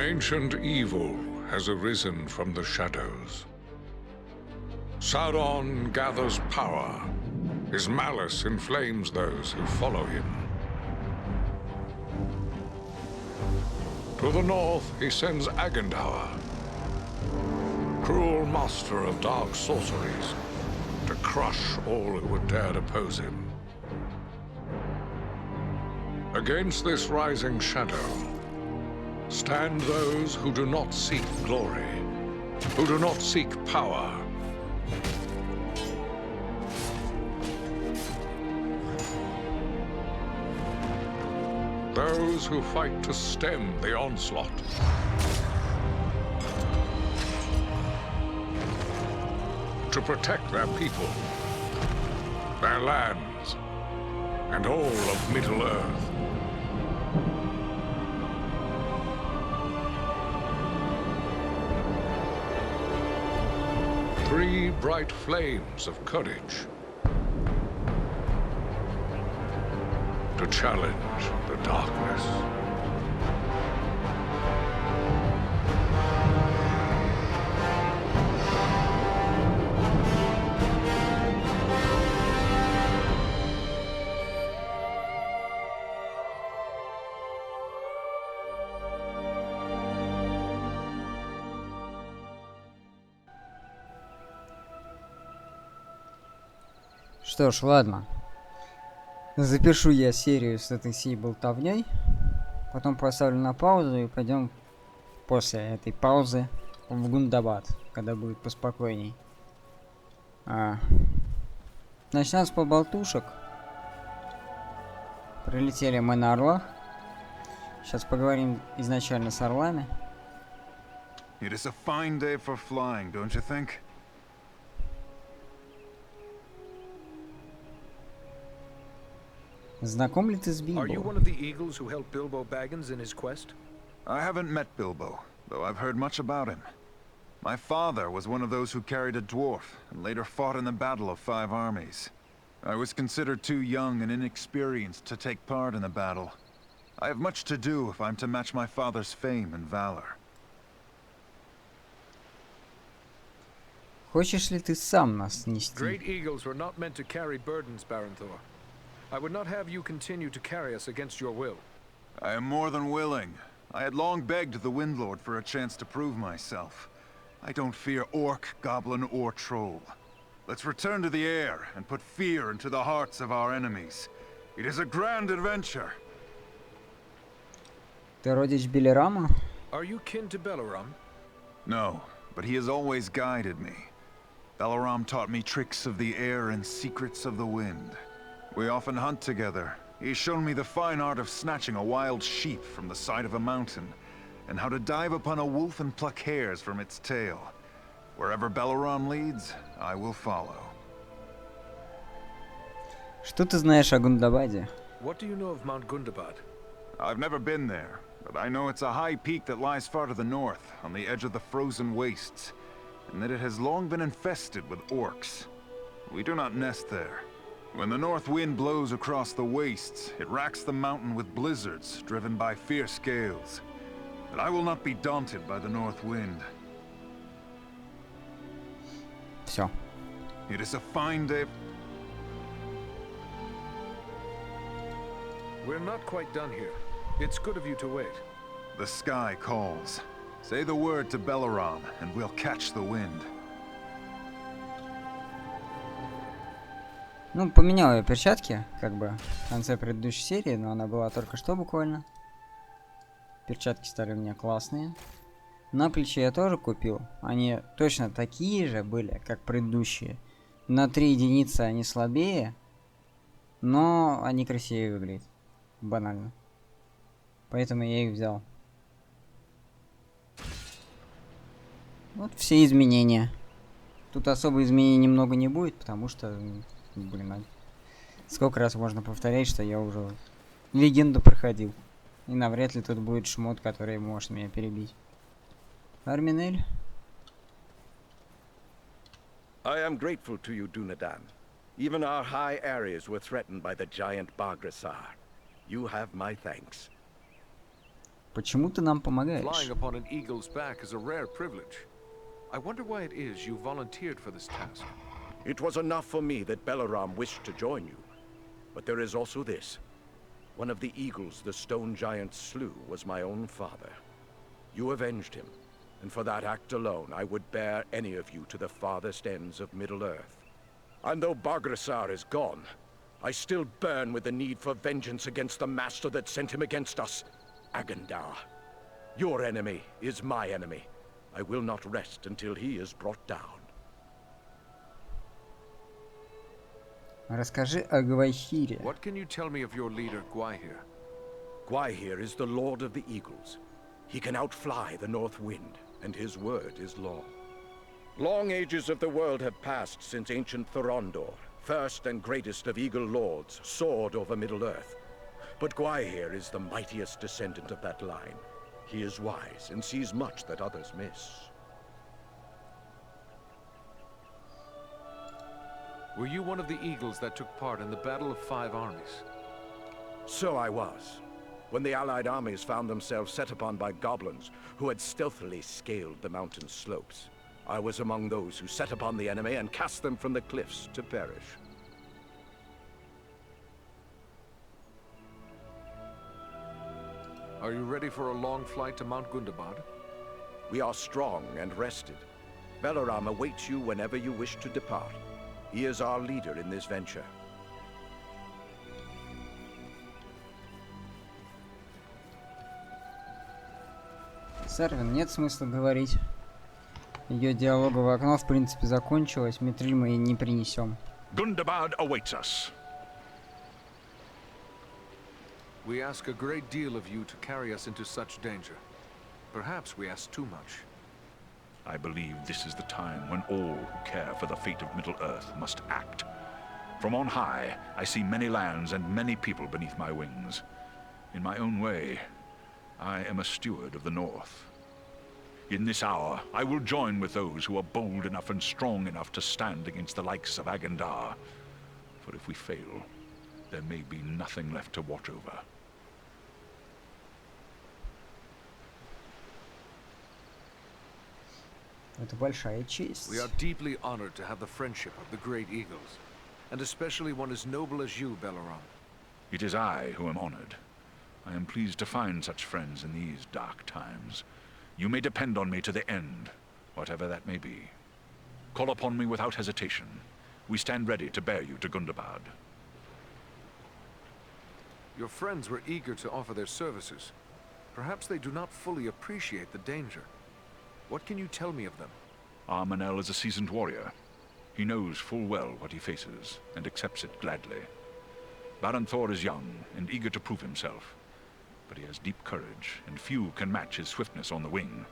ancient evil has arisen from the shadows. Sauron gathers power. His malice inflames those who follow him. To the north, he sends Agandaur, cruel master of dark sorceries, to crush all who would dare oppose him. Against this rising shadow stand those who do not seek glory, who do not seek power. Those who fight to stem the onslaught. To protect their people, their lands, and all of Middle-earth. Three bright flames of courage to challenge the darkness. Что ж, ладно. Запишу я серию с этой всей болтовней. Потом поставлю на паузу и пойдем после этой паузы в Гундабад, когда будет поспокойней. Начнем с поболтушек. Прилетели мы на орлах. Сейчас поговорим изначально с орлами. It is a fine day for flying, don't you think? Знаком ли ты с Билбо? Are you one of the eagles who helped Bilbo Baggins in his quest? I haven't met Bilbo, though I've heard much about him. My father was one of those who carried a dwarf, and later fought in the Battle of Five Armies. I was considered too young and inexperienced to take part in the battle. I have much to do if I'm to match my father's fame and valor. Хочешь ли ты сам нас нести? Great eagles were not meant to carry burdens, Barenthor. I would not have you continue to carry us against your will. I am more than willing. I had long begged the Windlord for a chance to prove myself. I don't fear orc, goblin, or troll. Let's return to the air and put fear into the hearts of our enemies. It is a grand adventure. Ты родич Белерама? Are you kin to Belaram? No, but he has always guided me. Balaram taught me tricks of the air and secrets of the wind. We often hunt together. He's shown me the fine art of snatching a wild sheep from the side of a mountain, and how to dive upon a wolf and pluck hairs from its tail. Wherever Balaram leads, I will follow. Что ты знаешь о Гундабаде? What do you know of Mount Gundabad? I've never been there, but I know it's a high peak that lies far to the north, on the edge of the frozen wastes, and that it has long been infested with orcs. We do not nest there. When the north wind blows across the wastes, it racks the mountain with blizzards driven by fierce gales. But I will not be daunted by the north wind. Все. It is a fine day. We're not quite done here. It's good of you to wait. The sky calls. Say the word to Belaram, and we'll catch the wind. Ну, поменял я перчатки, как бы, в конце предыдущей серии, но она была только что буквально. Перчатки стали у меня классные. На плече я тоже купил. Они точно такие же были, как предыдущие. На 3 единицы они слабее, но они красивее выглядят. Банально. Поэтому я их взял. Вот все изменения. Тут особо изменений немного не будет, потому что... Блин, сколько раз можно повторять, что я уже легенду проходил. И навряд ли тут будет шмот, который может меня перебить. Арминель? I am grateful to you, Dunedain. Even our high areas were threatened by the giant Bargrasar. You have my thanks. Почему ты нам помогаешь? Flying upon an eagle's back is a rare privilege. I wonder why it is you volunteered for this task. It was enough for me that Belaram wished to join you. But there is also this. One of the eagles the stone giant slew was my own father. You avenged him, and for that act alone I would bear any of you to the farthest ends of Middle-earth. And though Bargrasar is gone, I still burn with the need for vengeance against the master that sent him against us, Agandar. Your enemy is my enemy. I will not rest until he is brought down. Расскажи о Гвайхире. What can you tell me of your leader, Gwaihir? Gwaihir is the lord of the eagles. He can outfly the north wind, and his word is law. Long ages of the world have passed since ancient Thorondor, first and greatest of eagle lords, soared over Middle-earth. But Gwaihir is the mightiest descendant of that line. He is wise and sees much that others miss. Were you one of the eagles that took part in the Battle of Five Armies? So I was. When the allied armies found themselves set upon by goblins who had stealthily scaled the mountain slopes, I was among those who set upon the enemy and cast them from the cliffs to perish. Are you ready for a long flight to Mount Gundabad? We are strong and rested. Belaram awaits you whenever you wish to depart. He is our leader in this venture. Сервин, нет смысла говорить. Ее диалоговое окно, в принципе, закончилось. Митриль мы ей не принесем. Gundabad awaits us. We ask a great deal of you to carry us into such danger. Perhaps we ask too much. I believe this is the time when all who care for the fate of Middle-earth must act. From on high, I see many lands and many people beneath my wings. In my own way, I am a steward of the North. In this hour, I will join with those who are bold enough and strong enough to stand against the likes of Agandar. For if we fail, there may be nothing left to watch over. Это большая честь. We are deeply honored to have the friendship of the great eagles, and especially one as noble as you, Belaram. It is I who am honored. I am pleased to find such friends in these dark times. You may depend on me to the end, whatever that may be. Call upon me without hesitation. We stand ready to bear you to Gundabad. Your friends were eager to offer their services. Perhaps they do not fully appreciate the danger. What can you tell me of them? Armanel is a seasoned warrior. He knows full well what he faces, and accepts it gladly. Baranthor is young, and eager to prove himself. But he has deep courage, and few can match his swiftness on the wing.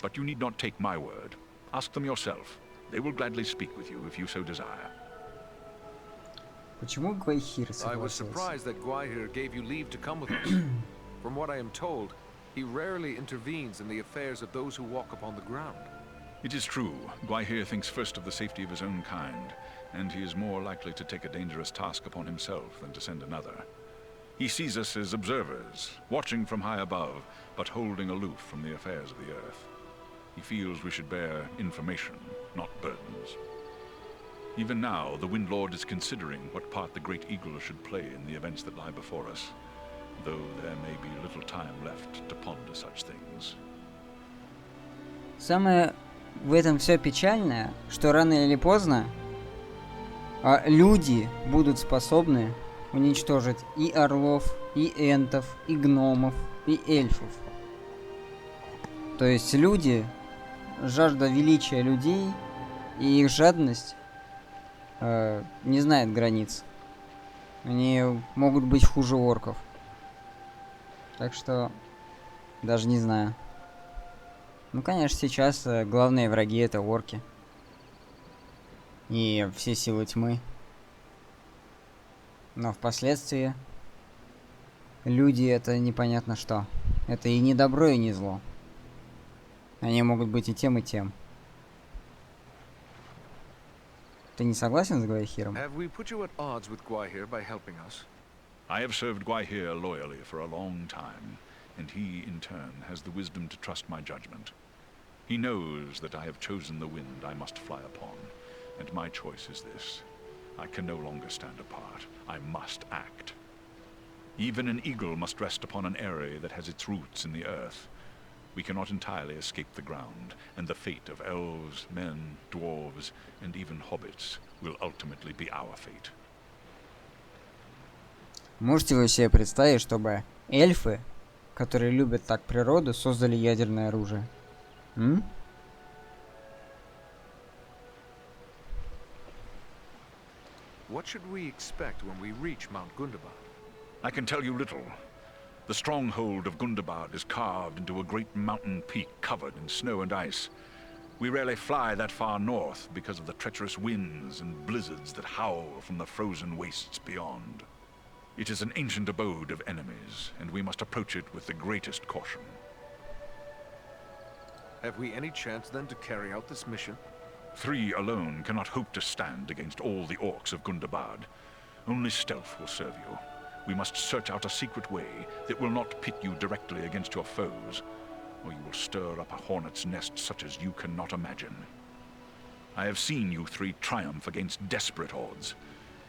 But you need not take my word. Ask them yourself. They will gladly speak with you if you so desire. Почему Гвайхир I was согласился? surprised that Gwaihir gave you leave to come with us. From what I am told, he rarely intervenes in the affairs of those who walk upon the ground. It is true, Gwaihir thinks first of the safety of his own kind, and he is more likely to take a dangerous task upon himself than to send another. He sees us as observers, watching from high above, but holding aloof from the affairs of the earth. He feels we should bear information, not burdens. Even now, the Wind Lord is considering what part the Great Eagle should play in the events that lie before us, though there may be little time left to ponder such things. Самое в этом все печальное, что рано или поздно люди будут способны уничтожить и орлов, и энтов, и гномов, и эльфов. То есть люди, жажда величия людей и их жадность не знает границ. Они могут быть хуже орков. Так что даже не знаю. Ну, конечно, сейчас главные враги это орки. И все силы тьмы. Но впоследствии люди это непонятно что. Это и не добро, и не зло. Они могут быть и тем, и тем. Ты не согласен с Гвайхиром? Have we put you at odds with Gwaihir by helping us? I have served Gwaihir loyally for a long time, and he, in turn, has the wisdom to trust my judgment. He knows that I have chosen the wind I must fly upon, and my choice is this. I can no longer stand apart. I must act. Even an eagle must rest upon an eyrie that has its roots in the earth. We cannot entirely escape the ground, and the fate of elves, men, dwarves, and even hobbits will ultimately be our fate. Можете вы себе представить, чтобы эльфы, которые любят так природу, создали ядерное оружие? What should we expect when we reach Mount Gundabad? I can tell you little. The stronghold of Gundabad is carved into a great mountain peak covered in snow and ice. We rarely fly that far north because of the treacherous winds and blizzards that howl from the frozen wastes beyond. It is an ancient abode of enemies, and we must approach it with the greatest caution. Have we any chance then to carry out this mission? 3 alone cannot hope to stand against all the orcs of Gundabad. Only stealth will serve you. We must search out a secret way that will not pit you directly against your foes, or you will stir up a hornet's nest such as you cannot imagine. I have seen you 3 triumph against desperate odds.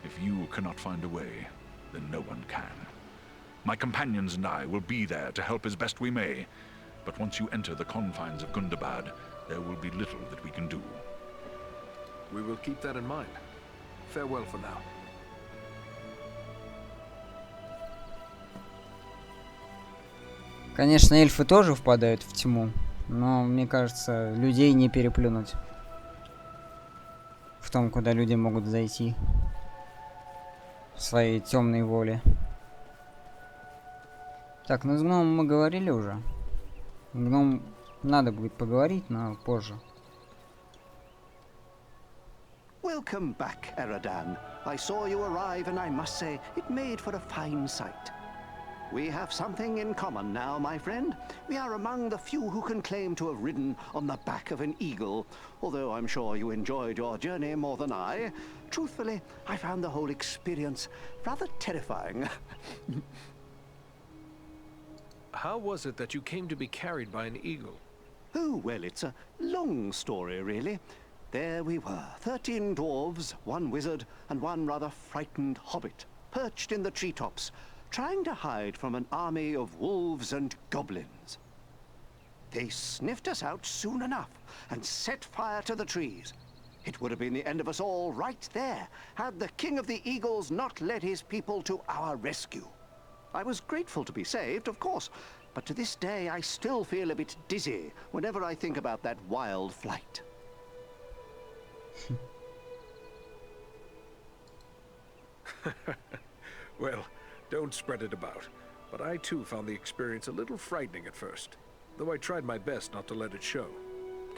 If you cannot find a way, then no one can. My companions and I will be there to help as best we may, but once you enter the confines of Gundabad, there will be little that we can do. We will keep that in mind. Farewell for now. Конечно, эльфы тоже впадают в тьму, но, мне кажется, людей не переплюнуть в том, куда люди могут зайти в своей темной воле. Так, ну с гномом мы говорили уже. Гном надо будет поговорить, но позже. Welcome back, Eradan. I saw you arrive, and I must say, it made for a fine sight. We have something in common now, my friend. We are among the few who can claim to have ridden on the back of an eagle, although I'm sure you enjoyed your journey more than I. Truthfully, I found the whole experience rather terrifying. How was it that you came to be carried by an eagle? Oh, well, it's a long story, really. There we were, 13 dwarves, 1 wizard, and 1 rather frightened hobbit, perched in the treetops, trying to hide from an army of wolves and goblins. They sniffed us out soon enough and set fire to the trees. It would have been the end of us all right there, had the King of the Eagles not led his people to our rescue. I was grateful to be saved, of course, but to this day I still feel a bit dizzy whenever I think about that wild flight. Well, don't spread it about. But I too found the experience a little frightening at first, though I tried my best not to let it show.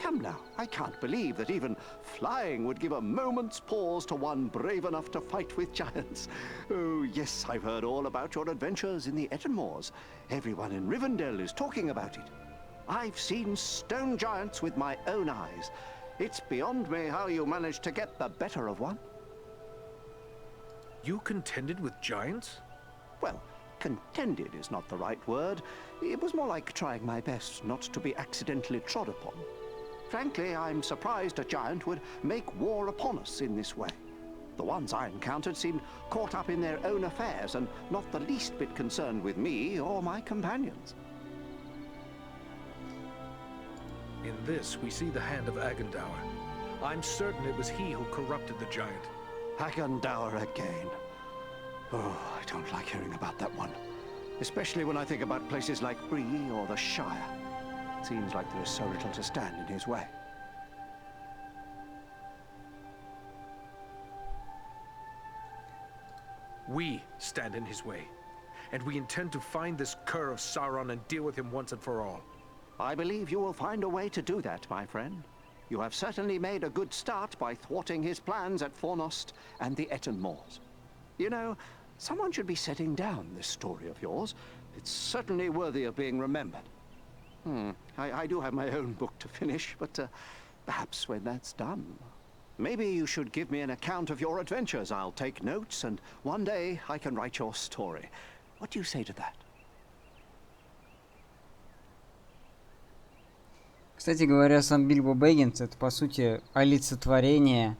Come now, I can't believe that even flying would give a moment's pause to one brave enough to fight with giants. Oh, yes, I've heard all about your adventures in the Ettenmoors. Everyone in Ривенделл is talking about it. I've seen stone giants with my own eyes. It's beyond me how you managed to get the better of one. You contended with giants? Well, contended is not the right word. It was more like trying my best not to be accidentally trod upon. Frankly, I'm surprised a giant would make war upon us in this way. The ones I encountered seemed caught up in their own affairs and not the least bit concerned with me or my companions. In this, we see the hand of Agendour. I'm certain it was he who corrupted the giant. Agendour again. Oh, I don't like hearing about that one. Especially when I think about places like Bree or the Shire. It seems like there is so little to stand in his way. We stand in his way, and we intend to find this cur of Sauron and deal with him once and for all. I believe you will find a way to do that, my friend. You have certainly made a good start by thwarting his plans at Fornost and the Ettenmoors. You know, someone should be setting down this story of yours. It's certainly worthy of being remembered. I do have my own book to finish, but perhaps when that's done. Maybe you should give me an account of your adventures. I'll take notes, and one day I can write your story. What do you say to that? Кстати говоря, сам Бильбо Бэггинс это по сути олицетворение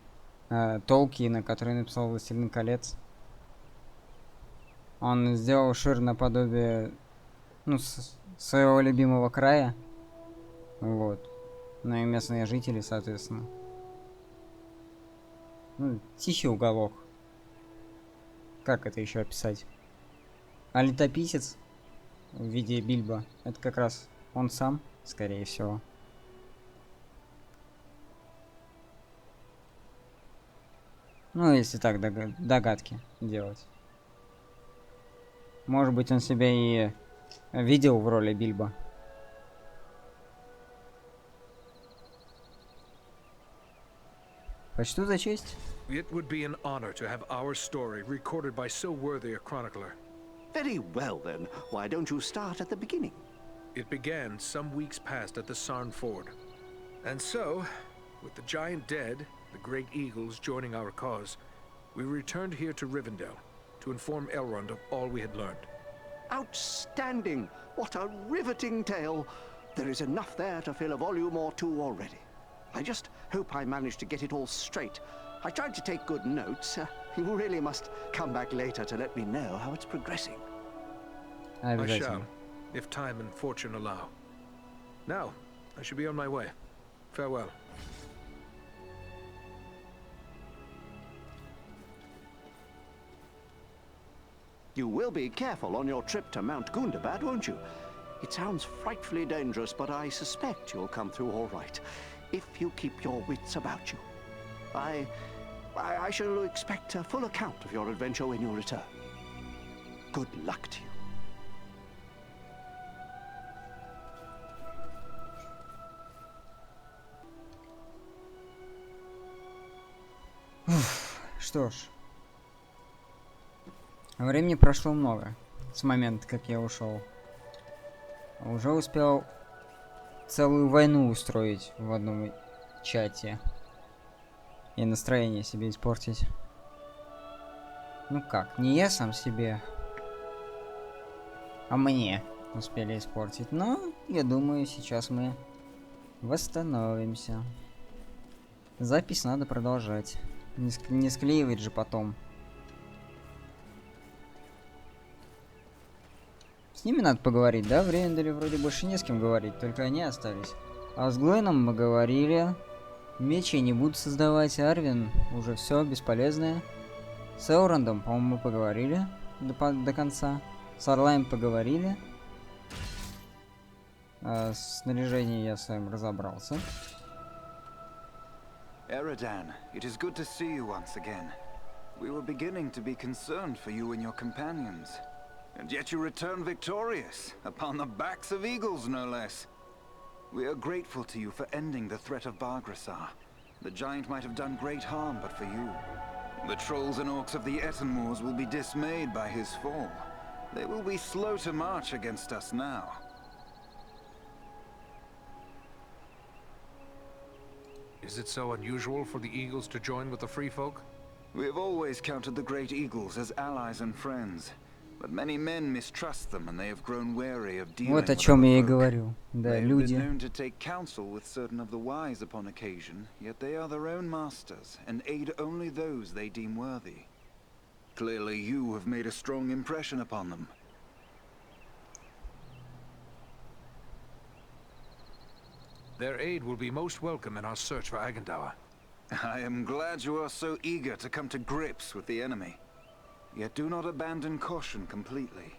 Толкиена, который написал «Властелин колец». Он сделал Шир наподобие, ну, своего любимого края. Вот. Ну и местные жители, соответственно. Ну, тихий уголок. Как это еще описать? А летописец в виде Бильбо, это как раз он сам, скорее всего. Ну, если так догадки делать. Может быть, он себя и видел в роли Бильбо. Почту за честь. It would be an honor to have our story recorded by so worthy a chronicler. Very well, then. Why don't you start at the beginning? It began some weeks past at the Sarn Ford. And so, with the giant dead, the great eagles joining our cause, we returned here to Ривенделл to inform Elrond of all we had learned. Outstanding! What a riveting tale! There is enough there to fill a volume or two already. I just hope I managed to get it all straight. I tried to take good notes. You really must come back later to let me know how it's progressing. I shall, if time and fortune allow. Now, I should be on my way. Farewell. You will be careful on your trip to Mount Gundabad, won't you? It sounds frightfully dangerous, but I suspect you'll come through all right, if you keep your wits about you. I shall expect a full account of your adventure when you return. Good luck to you. Что ж. Времени прошло много с момента, как я ушел. Уже успел целую войну устроить в одном чате. И настроение себе испортить. Ну как, не я сам себе, а мне успели испортить. Но, я думаю, сейчас мы восстановимся. Запись надо продолжать. Не склеивать же потом. С ними надо поговорить, да? В Ривенделле вроде больше не с кем говорить, только они остались. А с Глоином мы говорили. Мечи не будут создавать. Арвин уже все бесполезное. С Элрондом, по-моему, мы поговорили до конца. С Орлаем поговорили. С снаряжением я с вами разобрался. Eridan, it is good to see you once again. We were beginning to be concerned for you and your companions. And yet you return victorious, upon the backs of eagles, no less. We are grateful to you for ending the threat of Bargrasar. The giant might have done great harm but for you. The trolls and orcs of the Ettenmoors will be dismayed by his fall. They will be slow to march against us now. Is it so unusual for the eagles to join with the free folk? We have always counted the great eagles as allies and friends. But many men mistrust them, and they have grown wary of dealing Вот о with чем я и other folk. говорю. Да, They have люди. been known to take counsel with certain of the wise upon occasion, yet they are their own masters, and aid only those they deem worthy. Clearly you have made a strong impression upon them. Their aid will be most welcome in our search for Agandawa. I am glad you are so eager to come to grips with the enemy. Yet do not abandon caution completely.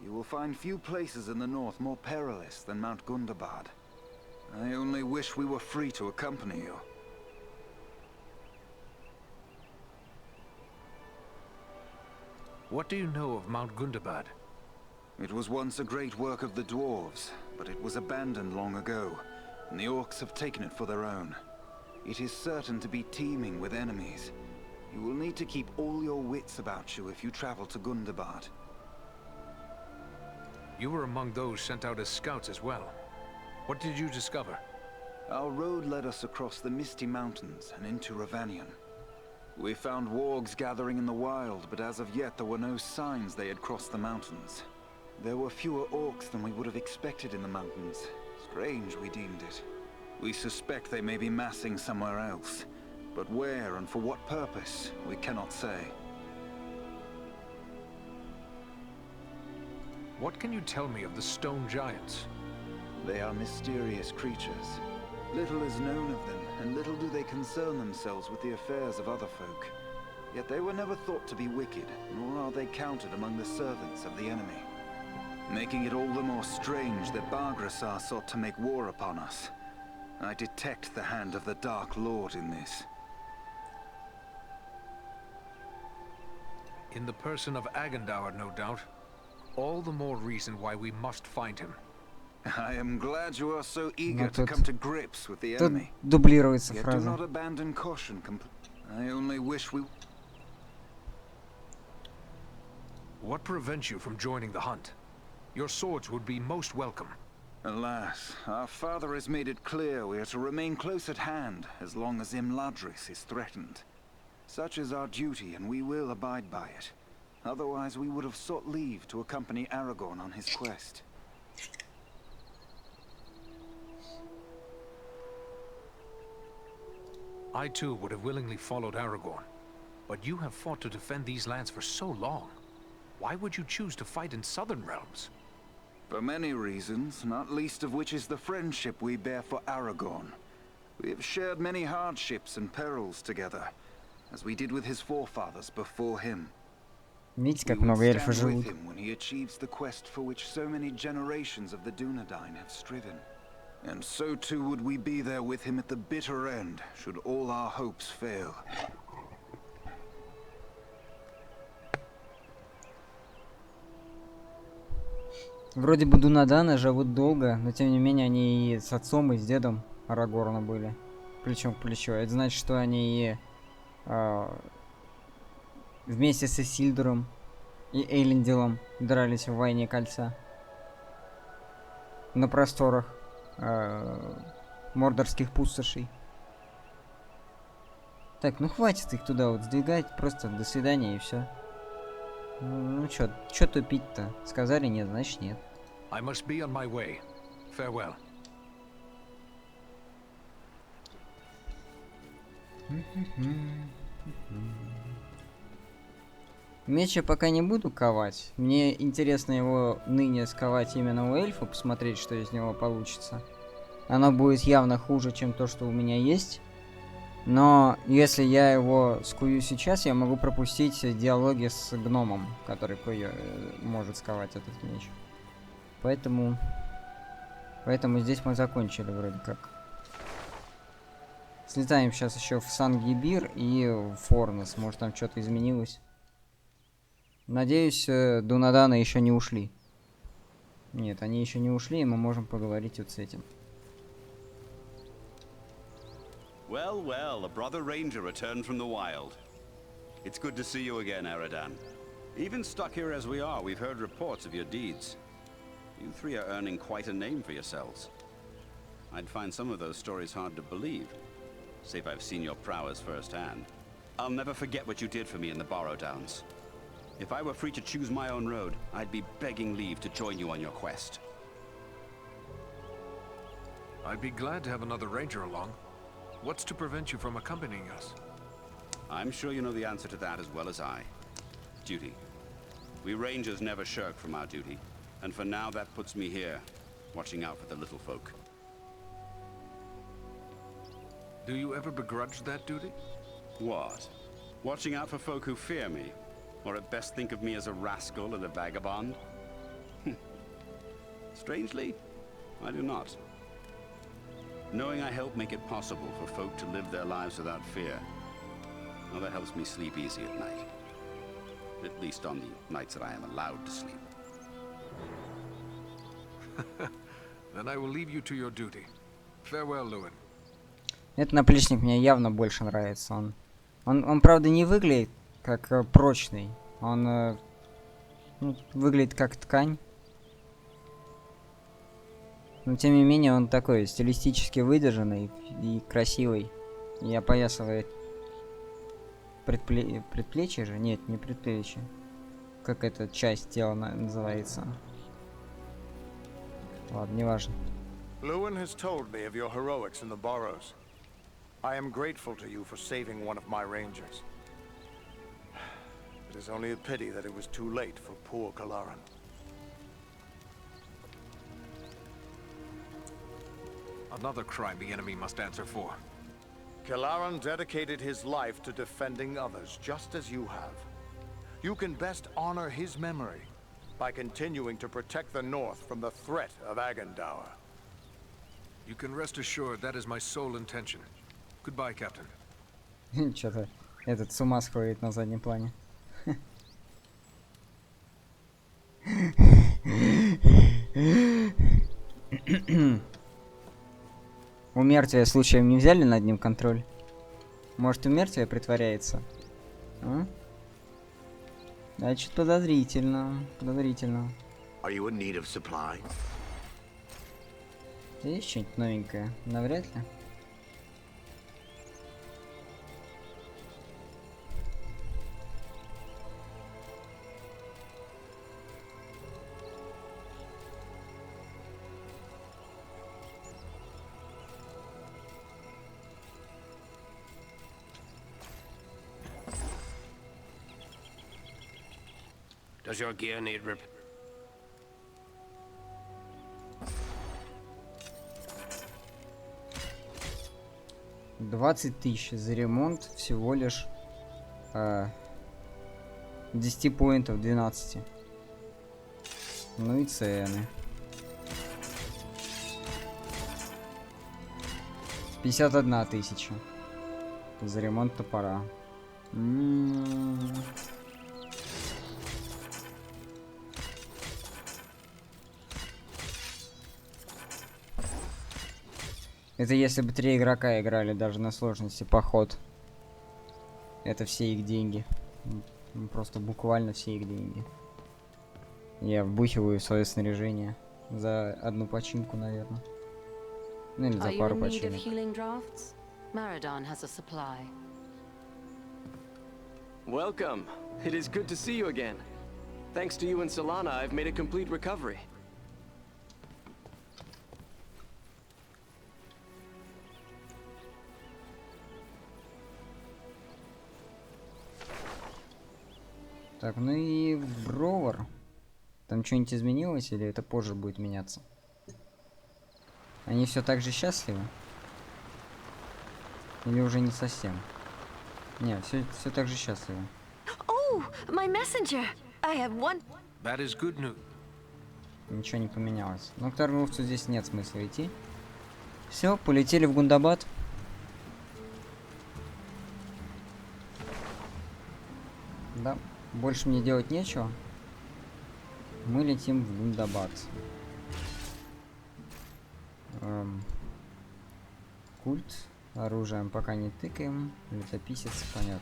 You will find few places in the north more perilous than Mount Gundabad. I only wish we were free to accompany you. What do you know of Mount Gundabad? It was once a great work of the dwarves, but it was abandoned long ago, and the orcs have taken it for their own. It is certain to be teeming with enemies. You will need to keep all your wits about you if you travel to Gundabad. You were among those sent out as scouts as well. What did you discover? Our road led us across the misty mountains and into Ravanion. We found wargs gathering in the wild, but as of yet there were no signs they had crossed the mountains. There were fewer orcs than we would have expected in the mountains. Strange, we deemed it. We suspect they may be massing somewhere else, but where and for what purpose, we cannot say. What can you tell me of the stone giants? They are mysterious creatures. Little is known of them, and little do they concern themselves with the affairs of other folk. Yet they were never thought to be wicked, nor are they counted among the servants of the enemy. Making it all the more strange that Bargrasar sought to make war upon us. I detect the hand of the Dark Lord in this. In the person of Agendour, no doubt. All the more reason why we must find him. I am glad you are so eager Ну, to come to grips with the тут enemy. дублируется Yet do фраза. not abandon caution I only wish we... What prevents you from joining the hunt? Your swords would be most welcome. Alas, our father has made it clear we are to remain close at hand as long as Imladris is threatened. Such is our duty, and we will abide by it. Otherwise, we would have sought leave to accompany Aragorn on his quest. I too would have willingly followed Aragorn. But you have fought to defend these lands for so long. Why would you choose to fight in southern realms? For many reasons, not least of which is the friendship we bear for Aragorn. We have shared many hardships and perils together, as we did with his forefathers before him. Видите, как We will много эльфов stand живут. with him when he achieves the quest for which so many generations of the Dunedain have striven. And so too would we be there with him at the bitter end, should all our hopes fail. Вроде бы Дунаданы живут долго, но тем не менее они и с отцом, и с дедом Арагорна были. Плечом к плечу. Это значит, что они и вместе с Исильдуром и Эйлендилом дрались в Войне Кольца. На просторах мордорских пустошей. Так, ну хватит их туда вот сдвигать, просто до свидания и все. Ну чё тупить-то? Сказали нет, значит нет. I must be on my way. Farewell. Меч я пока не буду ковать. Мне интересно его ныне сковать именно у эльфа, посмотреть, что из него получится. Оно будет явно хуже, чем то, что у меня есть. Но если я его скую сейчас, я могу пропустить диалоги с гномом, который может сковать этот меч. Поэтому здесь мы закончили вроде как. Слетаем сейчас еще в Сан-Гибир и в Форнес. Может там что-то изменилось. Надеюсь, Дунаданы еще не ушли. Нет, они еще не ушли, и мы можем поговорить вот с этим. Well, well, a brother ranger returned from the wild. It's good to see you again, Aradan. Even stuck here as we are, we've heard reports of your deeds. You three are earning quite a name for yourselves. I'd find some of those stories hard to believe, save I've seen your prowess firsthand. I'll never forget what you did for me in the Borrowdowns. If I were free to choose my own road, I'd be begging leave to join you on your quest. I'd be glad to have another ranger along. What's to prevent you from accompanying us? I'm sure you know the answer to that as well as I. Duty. We rangers never shirk from our duty, and for now that puts me here, watching out for the little folk. Do you ever begrudge that duty? What? Watching out for folk who fear me, or at best think of me as a rascal and a vagabond? Strangely, I do not. Knowing I help make it possible for folk to live their lives without fear, well, that helps me sleep easy at night. At least on the nights that I am allowed to sleep. Then I will leave you to your duty. Farewell, Lewin. Этот наплечник мне явно больше нравится. Он правда не выглядит как прочный. Он выглядит как ткань. Но тем не менее он такой стилистически выдержанный и красивый. И опоясывает предплечье же? Нет, не предплечье. Как эта часть тела называется? Ладно, неважно. Lewin has told me of your heroics in the Burrows. I am grateful to you for saving one of my rangers. It is only a pity that it was too late for poor Kalaran. Another crime the enemy must answer for. Kalaran dedicated his life to defending others, just as you have. You can best honor his memory by continuing to protect the North from the threat of Agandaur. You can rest assured that is my sole intention. Goodbye, Captain. Что-то этот с ума сходит на заднем плане. У мертвия случаем не взяли над ним контроль? Может, у мертвия притворяется? А? Значит, подозрительно. Подозрительно. Есть что-нибудь новенькое? Навряд ли. Does your gear need rip? $20 000 за ремонт, всего лишь 10 поинтов, 12. Ну и цены. 51 000 за ремонт топора. Это если бы 3 игрока играли даже на сложности поход. Это все их деньги. Просто буквально все их деньги. Я вбухиваю свое снаряжение за одну починку, наверное. Ну или за пару починок. Welcome. It is good to see you again. Thanks to you and Solana, I've made a complete recovery. Так, ну и Бровар. Там что-нибудь изменилось или это позже будет меняться? Они все так же счастливы? Или уже не совсем? Не, все так же счастливы. Oh, my messenger. I have one. That is good news. Ничего не поменялось. Но к торговцу здесь нет смысла идти. Все, полетели в Гундабад. Да. Больше мне делать нечего. Мы летим в Гундабад. Культ. Оружием пока не тыкаем. Летописец, понятно.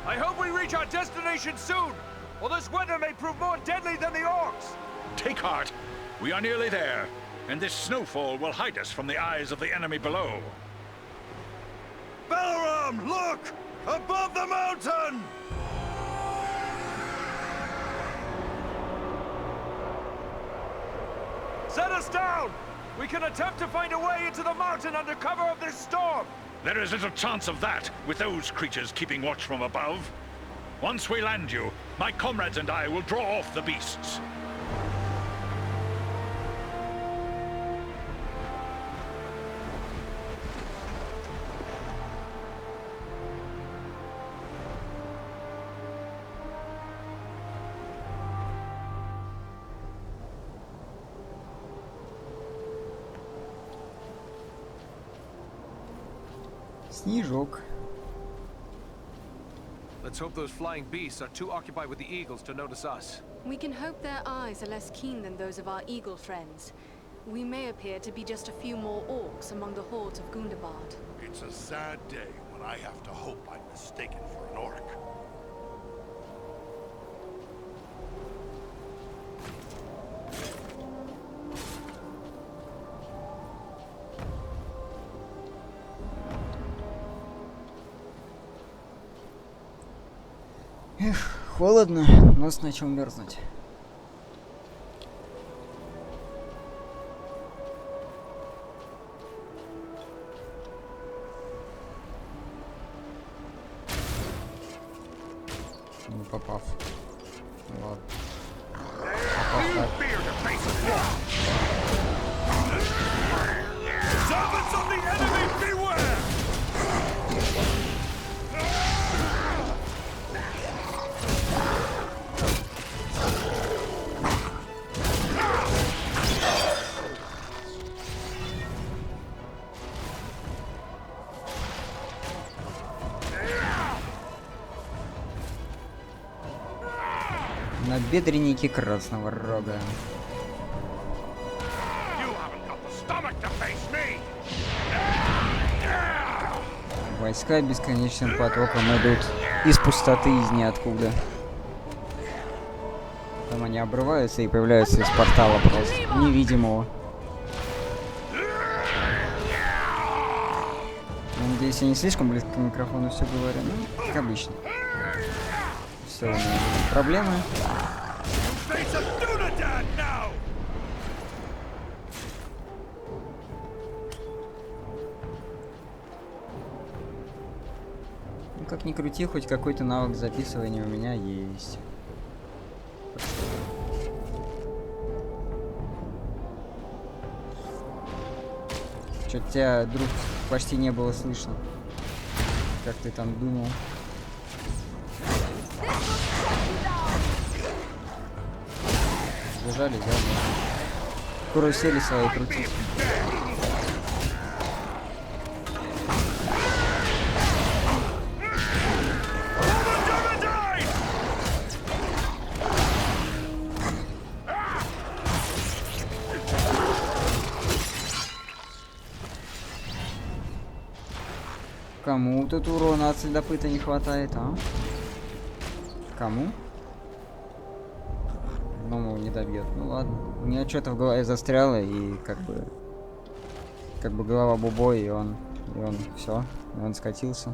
I hope we reach our destination soon, or this winter may prove more deadly than the orcs. Take heart. We are nearly there, and this snowfall will hide us from the eyes of the enemy below. Balaram, look! Above the mountain! Set us down! We can attempt to find a way into the mountain under cover of this storm! There is little chance of that, with those creatures keeping watch from above. Once we land you, my comrades and I will draw off the beasts. Снежок. Let's hope those flying beasts are too occupied with the eagles to notice us. We can hope their eyes are less keen than those of our eagle friends. We may appear to be just a few more orcs among the hordes of Gundabad. It's a sad day when I have to hope I'm mistaken for an orc. Эх, холодно, нос начал мерзнуть. Не попав. Ладно. Попав так. Набедренники красного рога. Войска бесконечным потоком идут из пустоты, из ниоткуда. Там они обрываются и появляются из портала просто невидимого. Надеюсь, я не слишком близко к микрофону все говорю, ну, как обычно. Все, у меня будут проблемы. Ну, как ни крути, хоть какой-то навык записывания у меня есть. Чё-то тебя, друг, почти не было слышно. Как ты там думал? Сбежали, да? Карусели свои крутить. Кому тут урона от следопыта не хватает, а? Кому? Гному не добьет. Ну ладно. У меня что-то в голове застряло, и как бы голова бубой, и он все, и он скатился.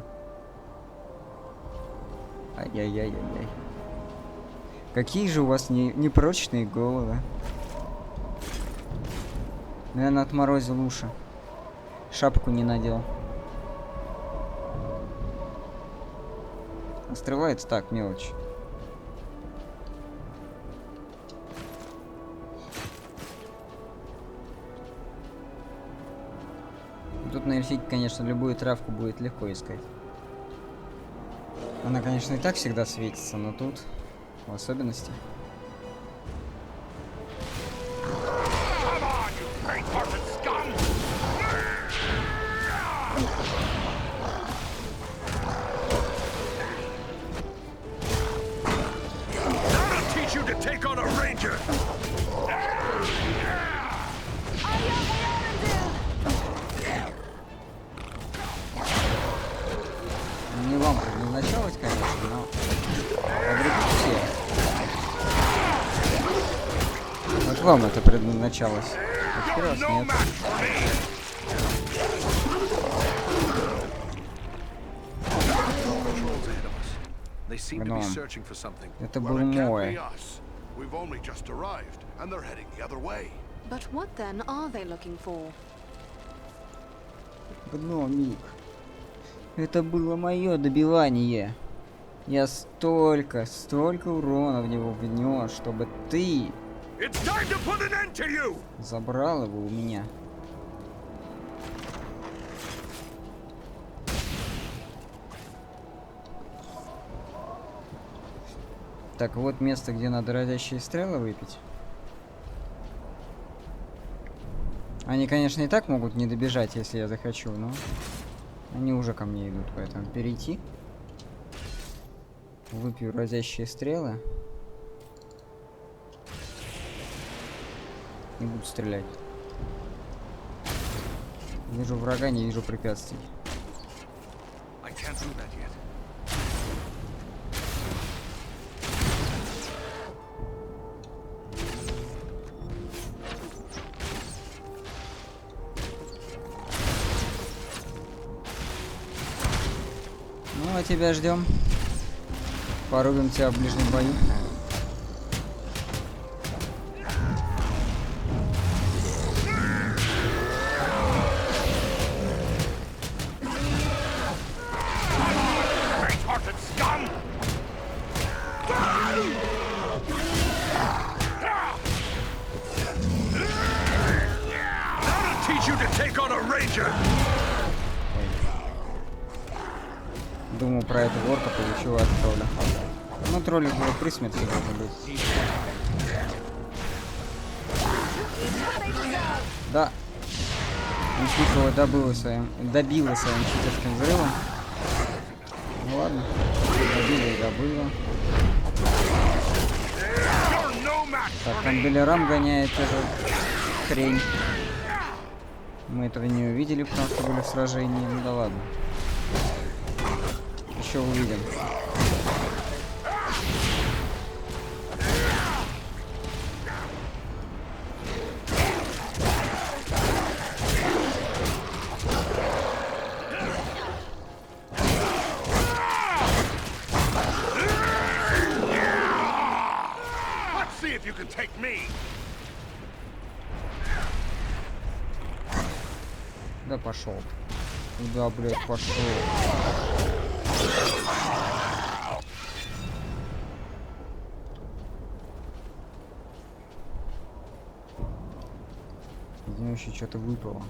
Ай-яй-яй-яй-яй. Какие же у вас непрочные головы. Наверное, отморозил уши. Шапку не надел. Стрелается так, мелочь. Тут на эльфике, конечно, любую травку будет легко искать. Она, конечно, и так всегда светится, но тут в особенности. Не вам предназначалось, конечно, но все. Вот вам это предназначалось. А теперь вас нет. Гном. Это был мой. But what then are they looking for? Гномик. Это было мое добивание. Я столько урона в него внес, чтобы ты забрал его у меня. Так, вот место, где надо разящие стрелы выпить. Они, конечно, и так могут не добежать, если я захочу, но они уже ко мне идут, поэтому перейти. Выпью разящие стрелы. И буду стрелять. Вижу врага, не вижу препятствий. Ну, а тебя ждем. Порубим тебя в ближнем бою. Думаю, про эту ворка получила от тролля. Ну, тролли уже при смерти должен быть. Да. Ничего, добила своим читерским взрывом. Ну ладно. Добила и добыла. Так, там Белерам гоняет эту хрень. Мы этого не увидели, потому что были в сражении. Ну да ладно. Еще увидим. Да пошел. Да, блядь, пошел. Из него еще что-то выпало.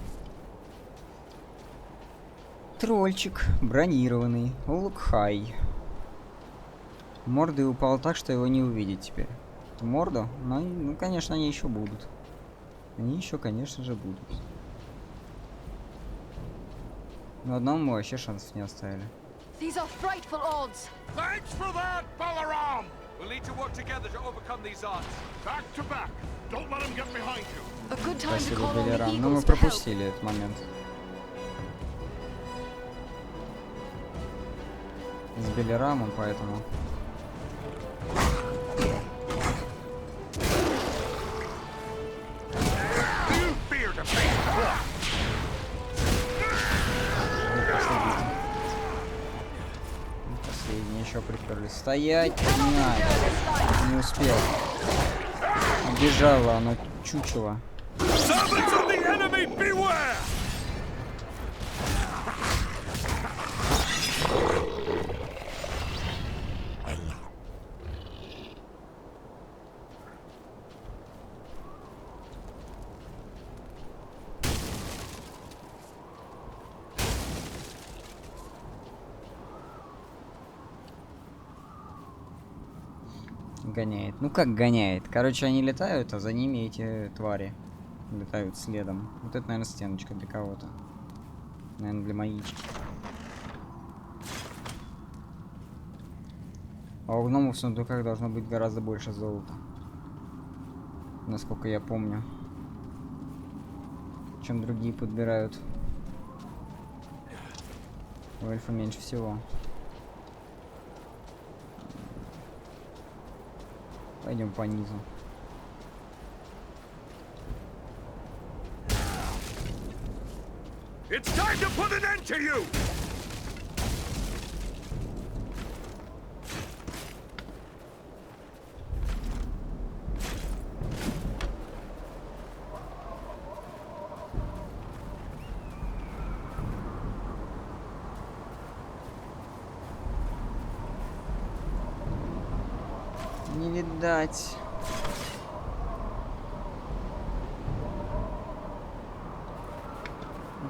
Трольчик бронированный. Олог Хайя. Морды упал так, что его не увидеть теперь. Морду? Ну, конечно, они еще будут. Они еще, конечно же, будут. Но одному мы вообще шансов не оставили. These are frightful odds. Thanks for that, Balaram! We'll need to work together to overcome these odds. Back to back. Don't let them get behind you. A good time to Спасибо, call on the Белерам. Но мы eagles to help. пропустили этот момент. С Белерамом, поэтому... Последний еще приперлись. Стоять! Не успел. Убежало оно, чучело. Гоняет. Ну как гоняет? Короче, они летают, а за ними эти твари летают следом. Вот это, наверное, стеночка для кого-то. Наверное, для маячки. А у гномов в сундуках должно быть гораздо больше золота. Насколько я помню. Чем другие подбирают. У эльфа меньше всего. Пойдем по низу. It's time to put an end to you! Не видать.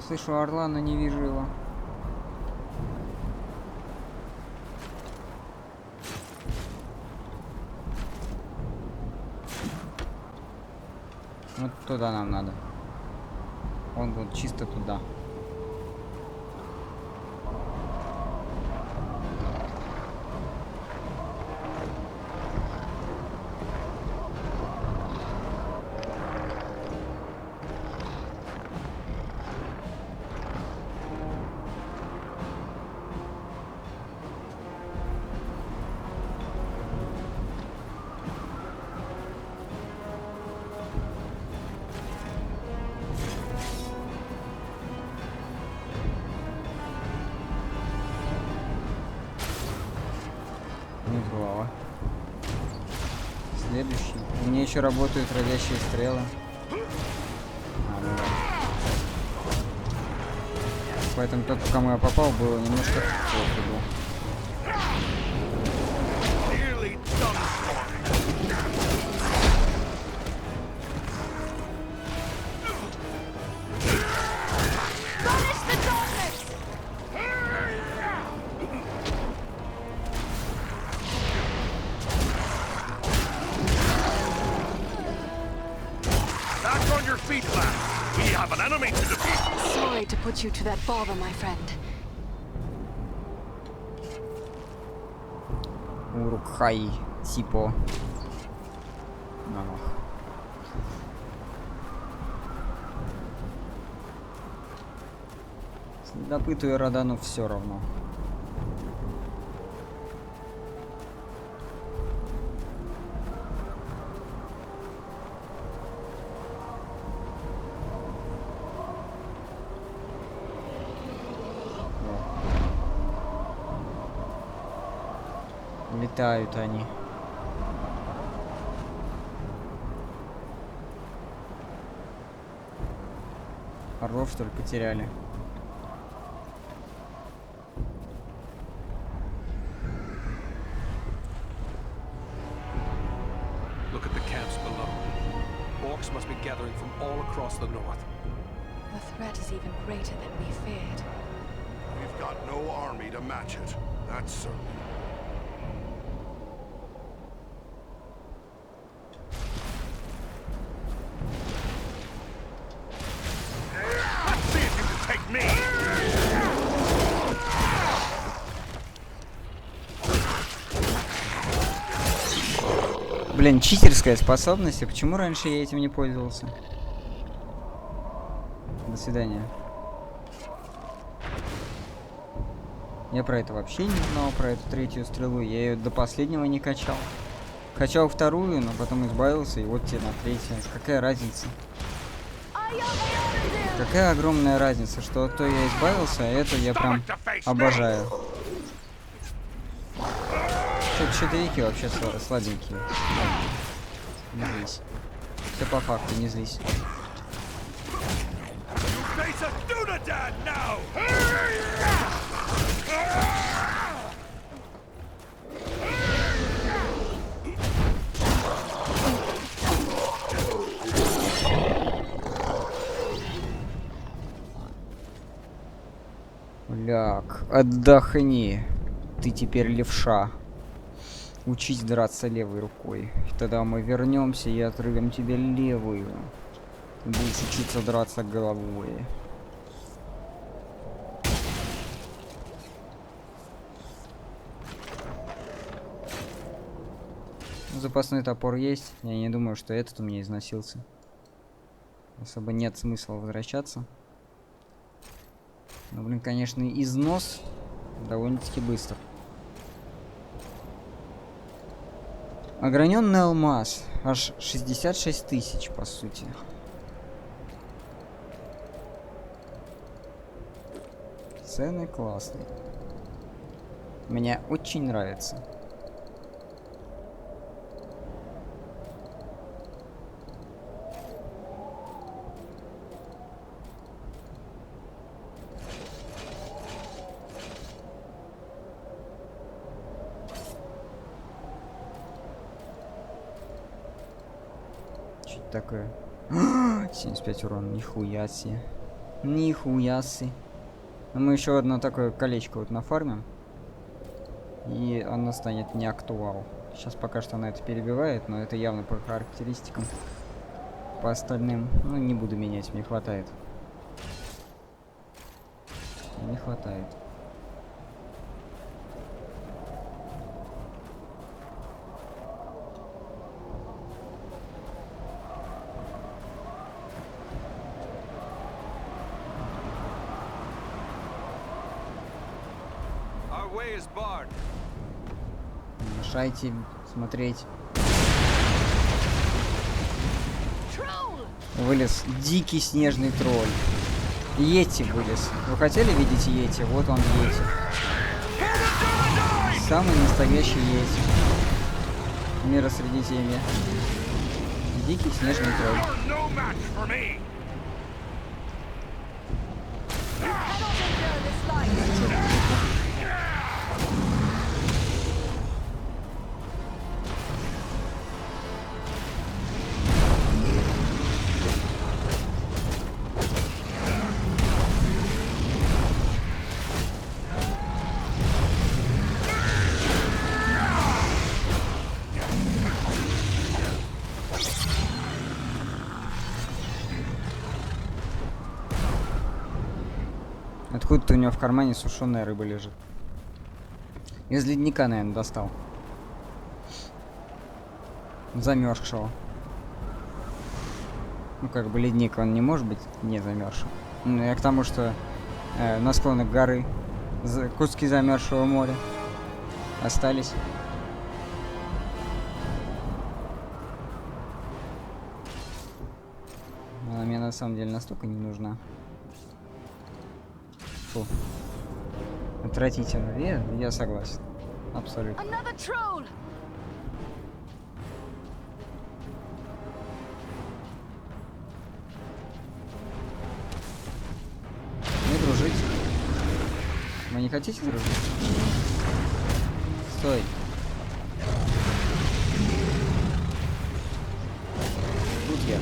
Слышу орла, но не вижу его. Вот туда нам надо. Он вот чисто туда. еще работают родящие стрелы. Поэтому тот, по кому я попал, было немножко пофигу. Sorry to put you to that bother, my friend. Олог Хайя, типа. Следопыту и Родану все равно. Летают они. Орлов, что ли, потеряли? Look at the camps below. Orcs must be gathering from all across the north. The threat is even greater than we feared. We've got no army to match it. That's certain. Блин, читерская способность, а почему раньше я этим не пользовался? До свидания. Я про это вообще не знал, про эту третью стрелу. Я ее до последнего не качал. Качал вторую, но потом избавился, и вот тебе на третью. Какая разница? Какая огромная разница, что от той я избавился, а эту я прям обожаю. Щитовики вообще слабенькие. Не злись. Все по факту, не злись. Ляг, отдохни. Ты теперь левша. Учись драться левой рукой. И тогда мы вернемся и отрывем тебе левую. Ты будешь учиться драться головой. Запасной топор есть. Я не думаю, что этот у меня износился. Особо нет смысла возвращаться. Но, блин, конечно, износ довольно-таки быстро. Ограненный алмаз. Аж 66 тысяч, по сути. Цены классные. Мне очень нравится. Такое. 75 урона, нихуя себе. Нихуя себе. Мы еще одно такое колечко вот нафармим. И оно станет не актуал. Сейчас пока что она это перебивает, но это явно по характеристикам. По остальным, ну, не буду менять, мне хватает. Не хватает. Мешайте смотреть. Вылез дикий снежный тролль. Йети вылез. Вы хотели видеть йети? Вот он йети. Самый настоящий йети. Мира Средиземья. Дикий снежный тролль. Откуда-то у него в кармане сушеная рыба лежит. Из ледника, наверное, достал. Замерзшего. Ну, как бы ледник, он не может быть не замерзшим. Ну, я к тому, что на склонах горы куски замерзшего моря остались. Она мне на самом деле настолько не нужна. Фу. Отвратительно. Я согласен. Абсолютно. Не дружить. Вы не хотите дружить? Стой. Тут я.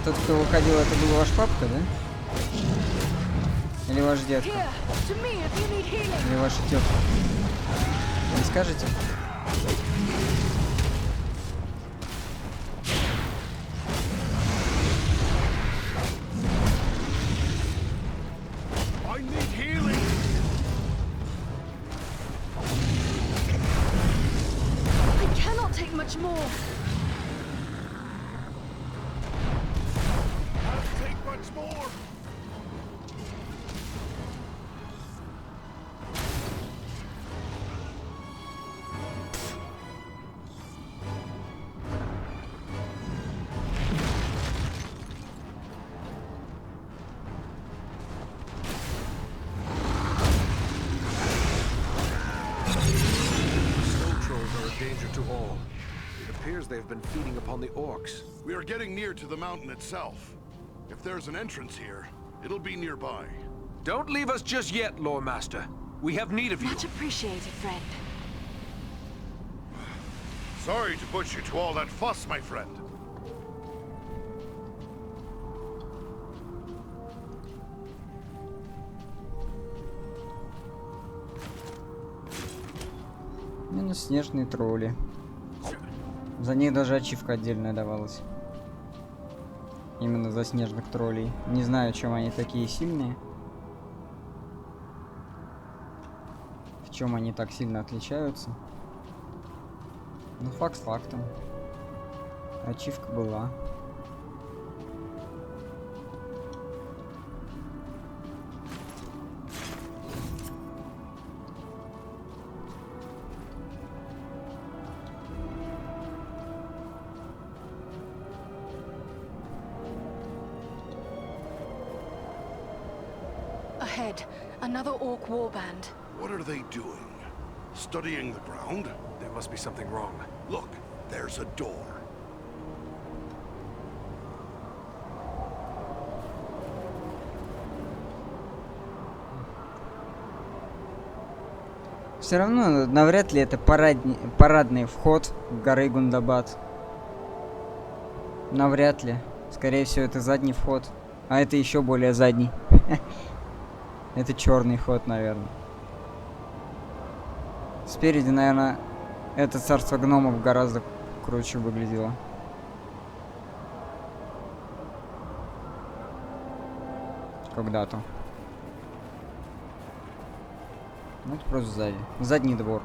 Тот, кто выходил, это был ваш папка, да? Или ваш дедка? Или ваша тетка? Не скажете? They've been feeding upon the orcs. We are getting near to the mountain itself. If there's an entrance here, it'll be nearby. Don't leave us just yet, Lore Master. We have need of you. Much appreciated, friend. Sorry to put you to all that fuss, my friend. Минус снежные тролли. За них даже ачивка отдельная давалась. Именно за снежных троллей. Не знаю, чем они такие сильные. В чем они так сильно отличаются. Ну, факт фактом. Ачивка была. Ahead, another orc warband. What are they doing? Studying the ground? There must be something wrong. Look, there's a door. Все равно, навряд ли это парадный вход в горы Гундабад. Навряд ли. Скорее всего, это задний вход. А это еще более задний. Это черный ход, наверное. Спереди, наверное, это царство гномов гораздо круче выглядело. Когда-то. Ну, это просто сзади. Задний двор.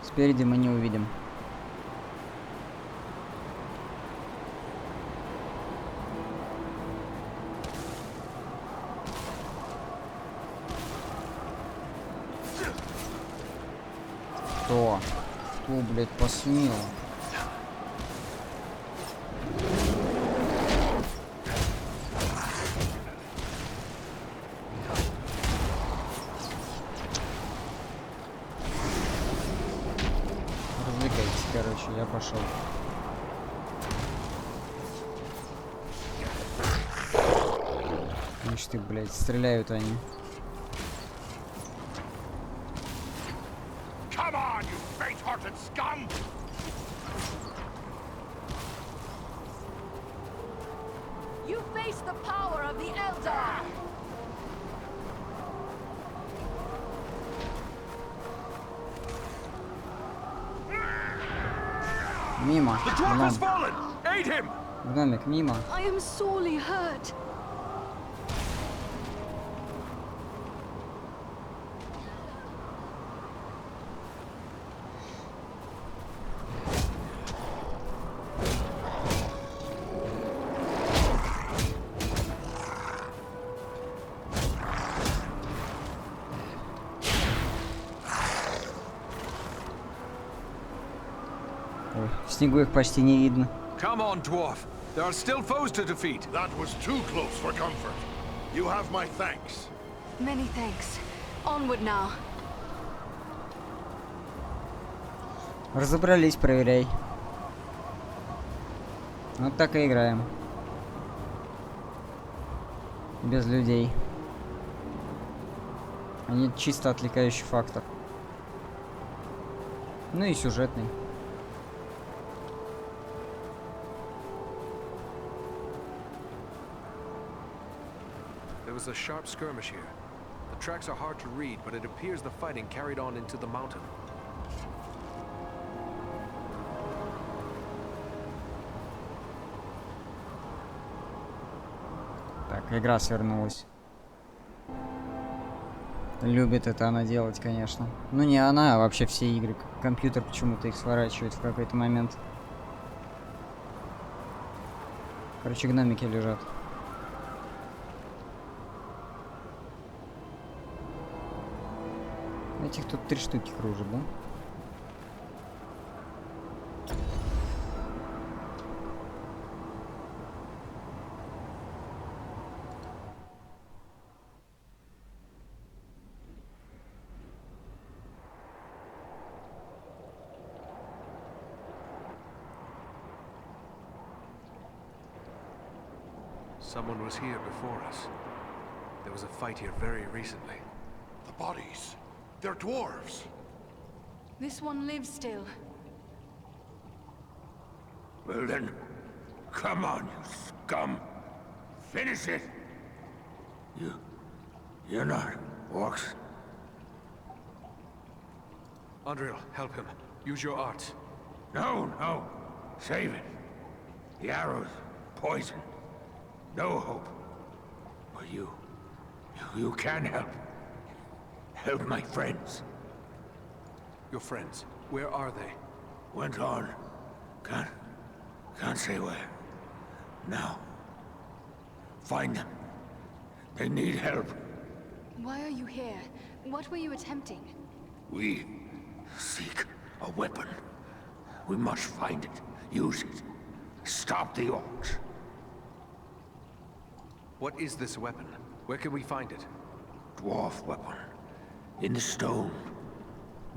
Спереди мы не увидим. Кто, блядь, посмел? короче, я пошел. Ишь ты, блядь, стреляют они. Come on, you faint-hearted scum! You face the power of the Eldar! Мимо. The dwarf has fallen! Aid him! Гномик, мимо. I am sorely hurt. Ой, в снегу их почти не видно. Come on, dwarf. There are still foes to defeat. That was too close for comfort. You have my thanks. Many thanks. Onward now. Разобрались, проверяй. Вот так и играем. Без людей. Они чисто отвлекающий фактор. Ну и сюжетный. There was a sharp skirmish here. The tracks are hard to read, but it appears the fighting carried on into the mountain. Так, игра свернулась. Любит это она делать, конечно. Ну не она, а вообще все игры. Компьютер почему-то их сворачивает в какой-то момент. Короче, гномики лежат. Этих тут 3 штуки кружат, да? Someone was here before us. There was a fight here very recently. The bodies. They're dwarves. This one lives still. Well then, come on, you scum. Finish it. You're not orcs. Andril, help him. Use your arts. No. Save it. The arrows, poison. No hope. But you can help. Help my friends. Your friends, where are they? Went on. Can't say where. Now. Find them. They need help. Why are you here? What were you attempting? We seek a weapon. We must find it. Use it. Stop the orcs. What is this weapon? Where can we find it? Dwarf weapon. In the stone.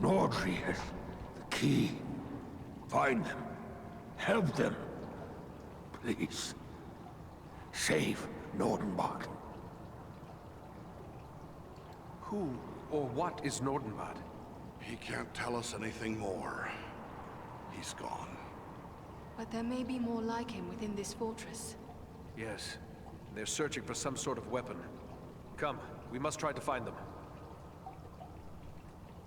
Nordri has the key. Find them. Help them. Please. Save Nordibad. Who or what is Nordibad? He can't tell us anything more. He's gone. But there may be more like him within this fortress. Yes. They're searching for some sort of weapon. Come, we must try to find them.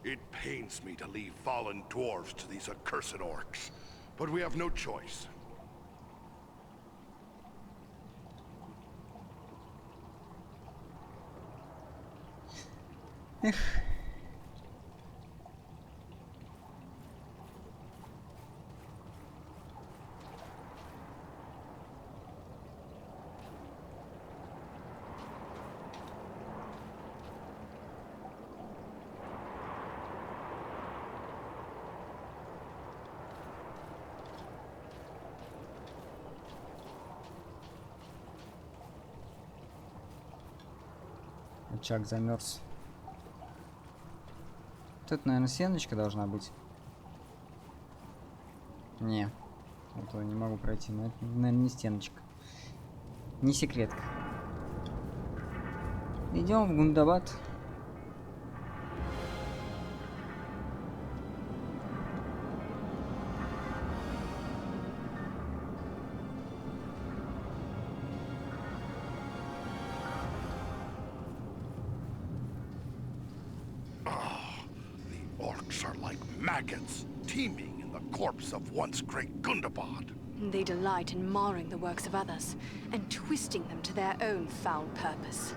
It pains me to leave fallen dwarves to these accursed orcs, but we have no choice. Очаг замерз. Тут, наверное, сеночка должна быть. Не. Этого не могу пройти. Но это, наверное, не стеночка. Не секретка. Идем в Гундабад. Maggots teeming in the corpse of once great Gundabad. They delight in marring the works of others and twisting them to their own foul purpose.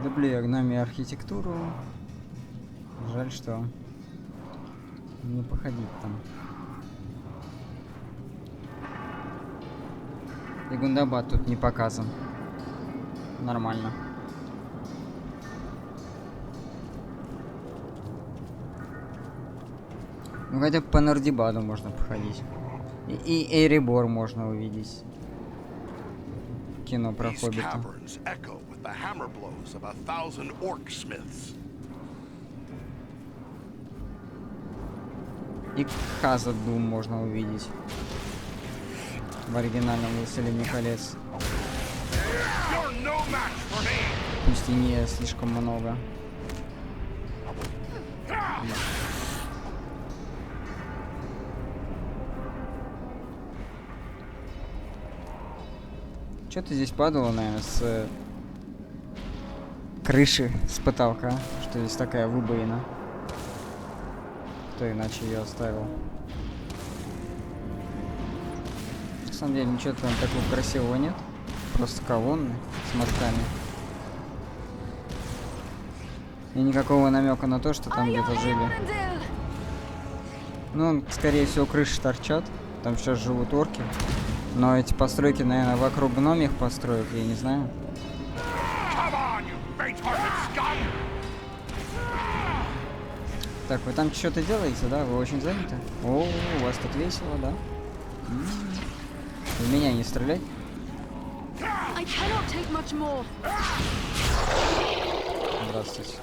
Люблю я гномию архитектуру. Жаль, что не походить там. И Гундабад тут не показан. Нормально. Ну хотя бы по Нордибаду можно походить. И Эребор можно увидеть. Кино про хоббита. И Хазадум можно увидеть. В оригинальном «Властелине колец». Пусть и не слишком много. Что-то здесь падало, наверное, с крыши, с потолка, что здесь такая выбоина. Кто иначе ее оставил? На самом деле ничего там такого красивого нет. Просто колонны с мостками. И никакого намека на то, что там где-то жили. Ну, скорее всего, крыши торчат. Там сейчас живут орки. Но эти постройки, наверное, вокруг гномих построек, я не знаю. Так, вы там что-то делаете, да? Вы очень заняты? О, у вас тут весело, да? В меня не стрелять. Здравствуйте.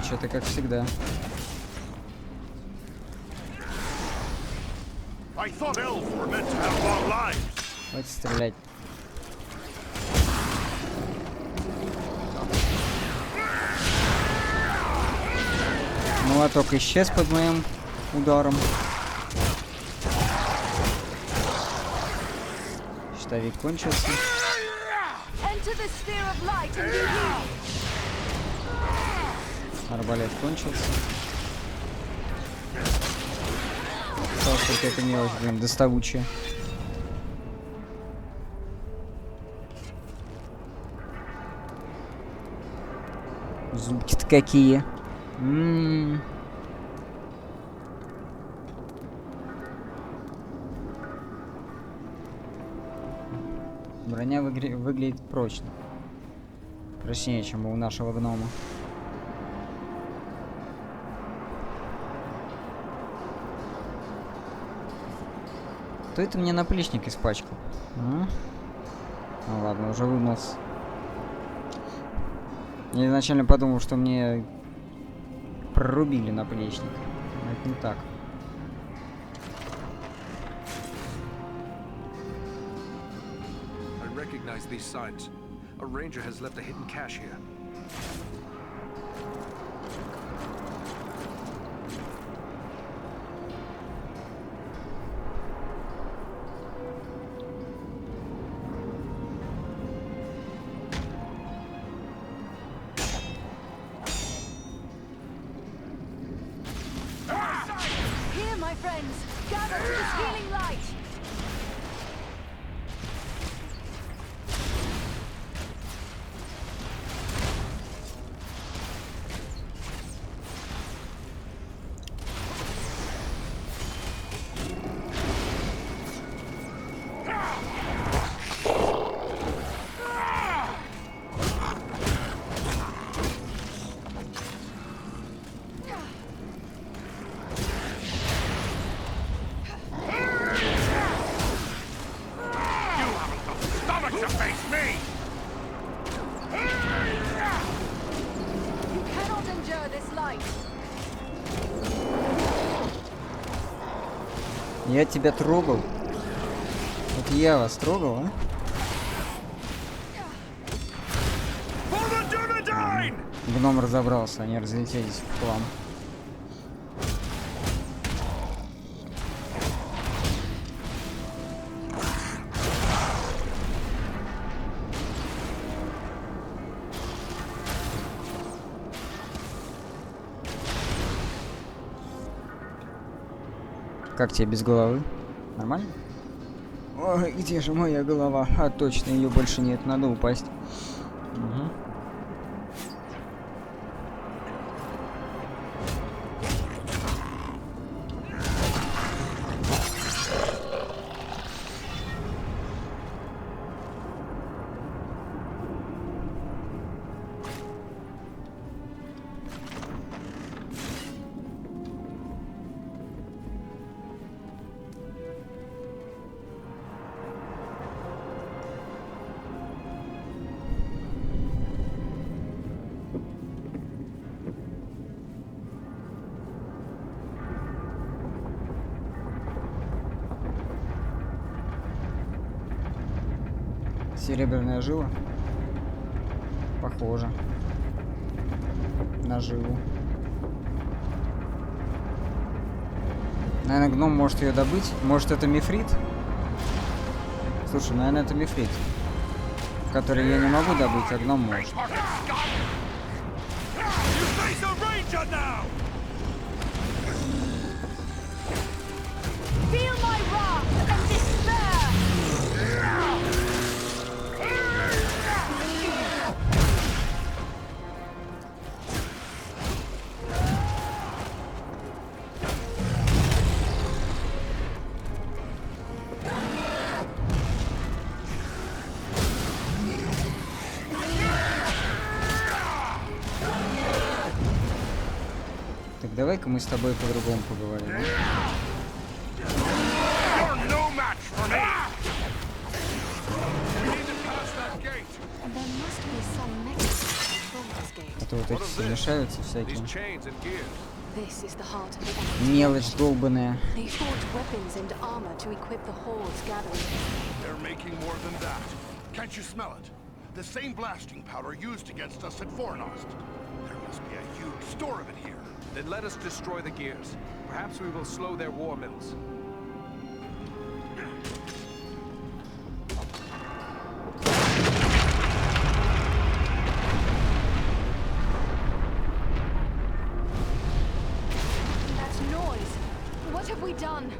Что-то как всегда. Давайте стрелять. Молоток исчез под моим ударом. Щитовик кончился. Арбалет кончился. Осталось только эта мелочь, блин, доставучая. Зубки-то какие. Броня выглядит прочно. Прочнее, чем у нашего гнома. Кто это мне наплечник испачкал? Ну ладно, уже вымылся. Я изначально подумал, что мне прорубили наплечник. Но это не так. I recognize these signs. A ranger has left a hidden cache here. face me! You cannot endure this light. Я тебя трогал. Вот я вас трогал, а? Гном разобрался, они разлетелись в хлам. Как тебе без головы? Нормально? Ой, где же моя голова? А, точно, ее больше нет, надо упасть. Угу. Серебряная жила? Похоже. На жилу. Наверное, гном может ее добыть. Может, это мифрит? Слушай, наверное, это мифрит. Который я не могу добыть, а гном может. Давай-ка мы с тобой по-другому поговорим. А то вот эти все мешаются всякие. Мелочь долбаная. Then let us destroy the gears. Perhaps we will slow their war mills. That noise. What have we done?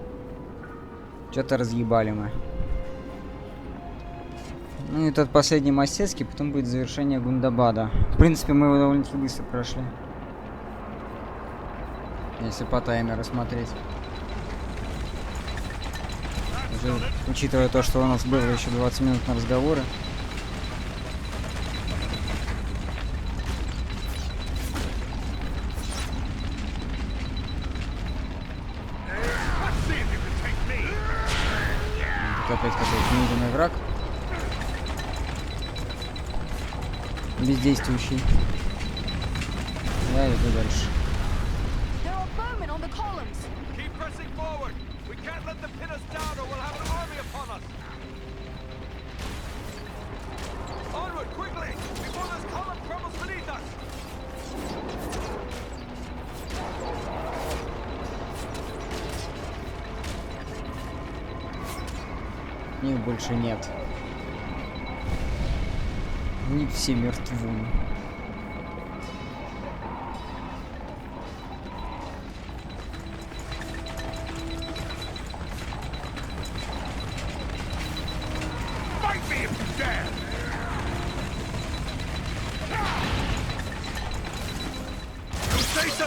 Что-то разъебали мы. Ну и тот последний мастерский, потом будет завершение Гундабада. В принципе, мы его довольно-таки быстро прошли. Если по таймеру смотреть. Уже, учитывая то, что у нас было еще 20 минут на разговоры. Тут опять какой-то невидимый враг. Бездействующий. Я иду дальше. Их больше нет. Они все мертвы.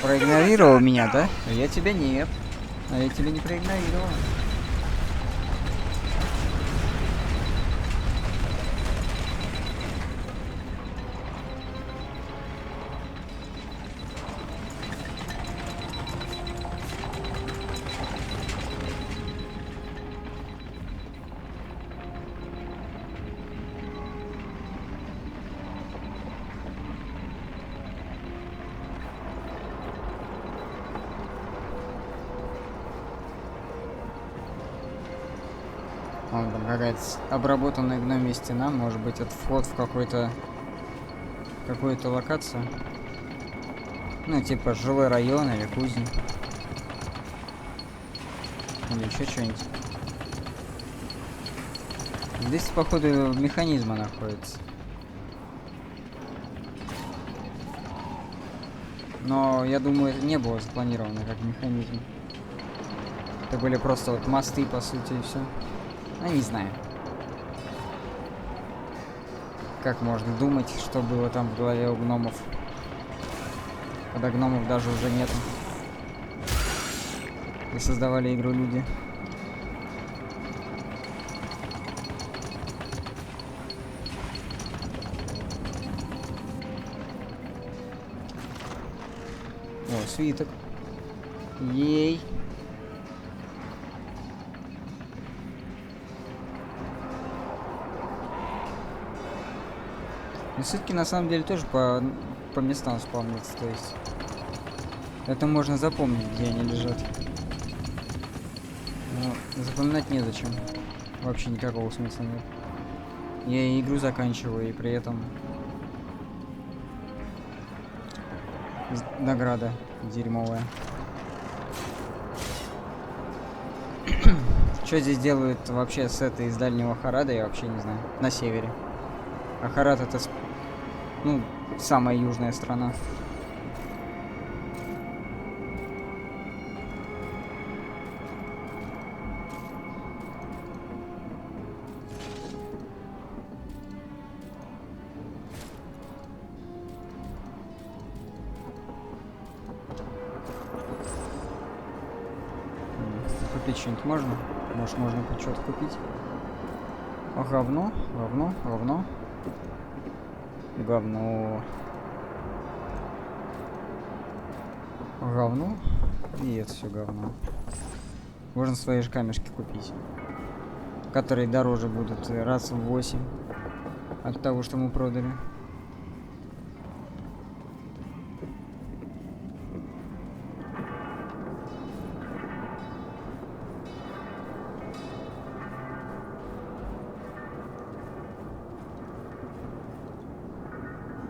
Проигнорировал меня, да? А я тебя нет. А я тебя не проигнорировал. вон там какая-то обработанная гномья стена. Может быть, это вход в какую-то локацию. Ну, типа жилой район или кузня. Или еще что-нибудь. Здесь, походу, механизмы находятся. Но я думаю, это не было запланировано как механизм. Это были просто вот мосты, по сути, и все. Я не знаю. Как можно думать, что было там в голове у гномов, когда гномов даже уже нету. И создавали игру люди. О, свиток. Ей. Но свитки на самом деле тоже по местам спавнятся, то есть это можно запомнить, где они лежат. Но запоминать незачем. Вообще никакого смысла нет. Я игру заканчиваю, и при этом награда дерьмовая. Что здесь делают вообще с этой из дальнего Харада, я вообще не знаю. На севере. А Харад это, ну, самая южная страна. Купить что-нибудь можно? Может, можно что-то купить? О, говно, говно, говно. Говно. Говно. И это все говно. Можно свои же камешки купить. Которые дороже будут раз в 8 от того, что мы продали.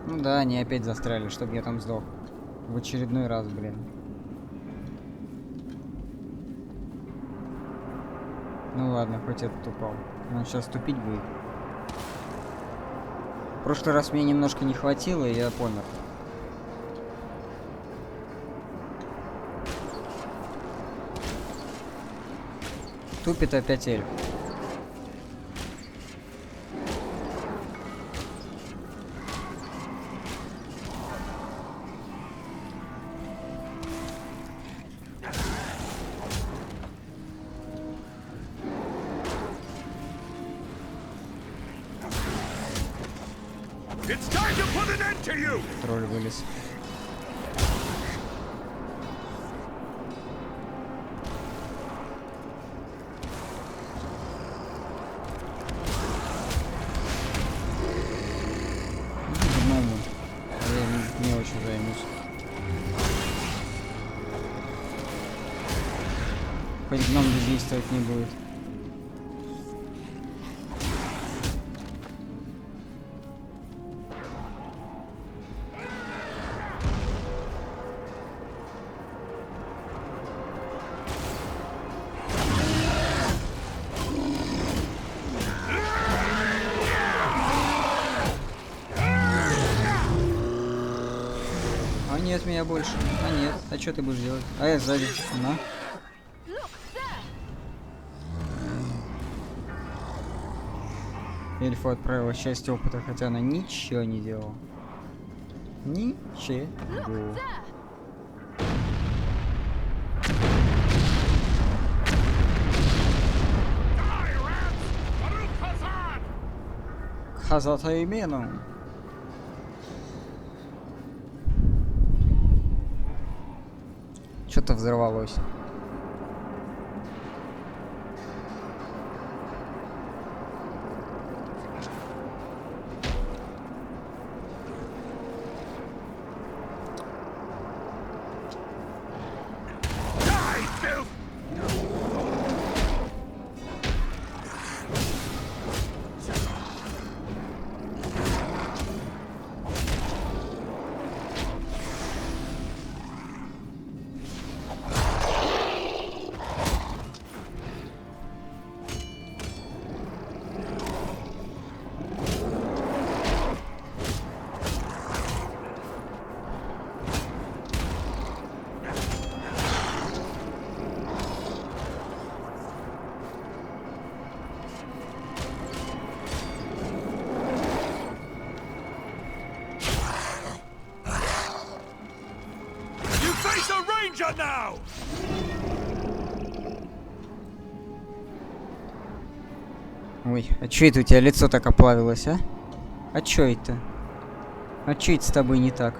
Ну да, они опять застряли, чтобы я там сдох. В очередной раз, блин. Ну ладно, хоть этот упал. Он сейчас тупить будет. В прошлый раз мне немножко не хватило, и я помер. Тупит опять эльф. Тролль вылез. Гному. Я не очень займусь. Хоть гном бездействовать не будет. Нет меня больше. А нет. А что ты будешь делать? А я сзади. На. Эльфу отправила часть опыта, хотя она ничего не делала. Ничего. Хазата имену. Что-то взорвалось. now. Ой, а чё это у тебя лицо так оплавилось, а? А чё это? А чё это с тобой не так?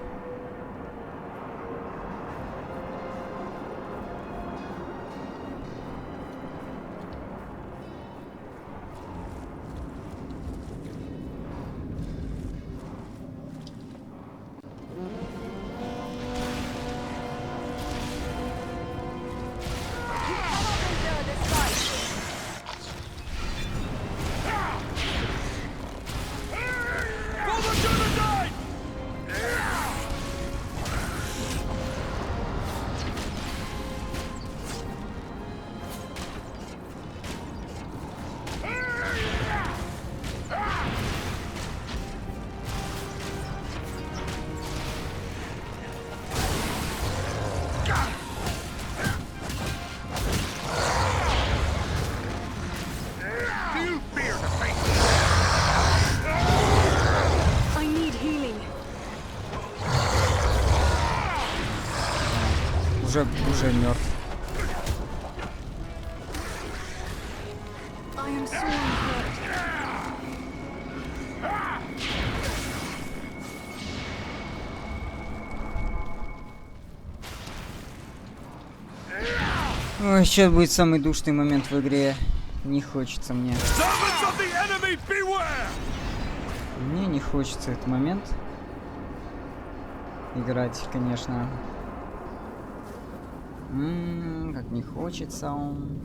Уже мертв. Ой, сейчас будет самый душный момент в игре. Не хочется мне. Мне не хочется этот момент играть, конечно. Как не хочется он.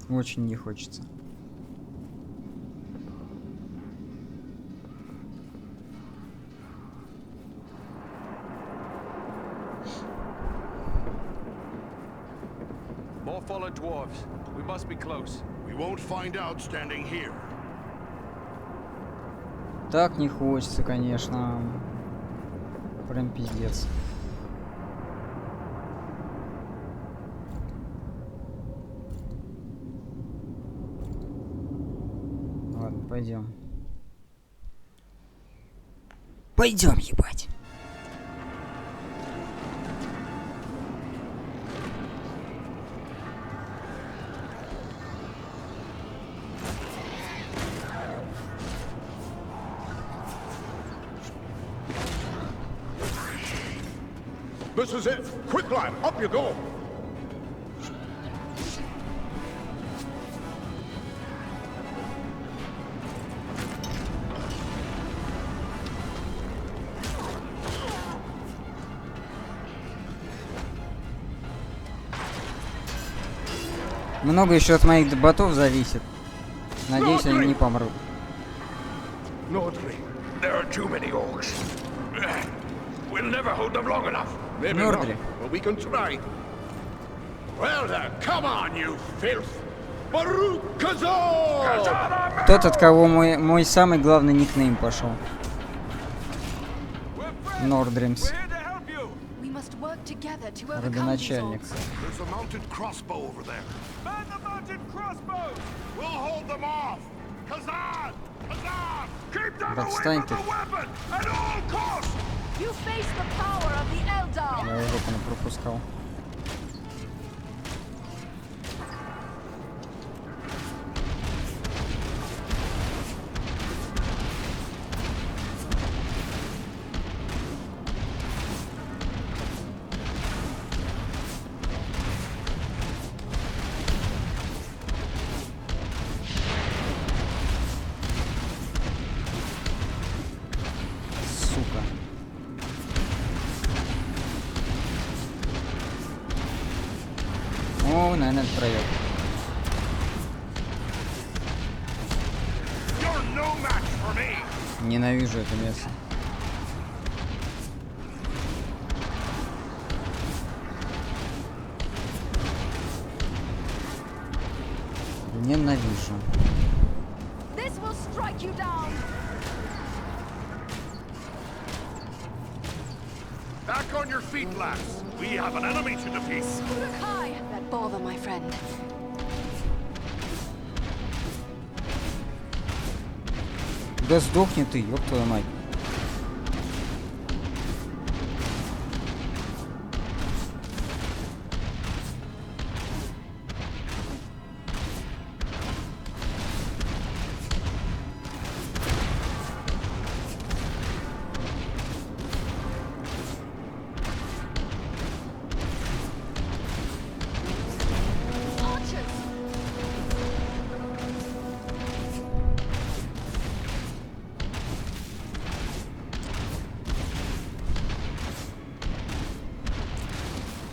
Очень не хочется. More fallen dwarves. We must be close. We won't find out standing here. Так не хочется, конечно. Прям пиздец. Ладно, пойдем. Пойдем, ебать. This is it. Quick, lad. Up you go. Много еще от моих ботов зависит. Надеюсь, они не помрут. Nordri, there are too many orcs. We'll never hold them long enough. Maybe not, but we can try. Well then, come on, you filth! Baruch Kazor! Тот, от кого мой самый главный никнейм пошел. Нордримс. Родоначальник. There's a mounted crossbow over there. Man the mounted crossbows! We'll hold them off! Kazan! Kazan! Keep them away from the weapon at all costs! You face the power of the Eldar. Я его не пропускал. О, наверное, это пройдет. Ненавижу это место. Ненавижу. Back on your feet, lads. We have an enemy to defeat. Olog Хайя, that bother, my friend. Да сдохни ты, ёб твою мать.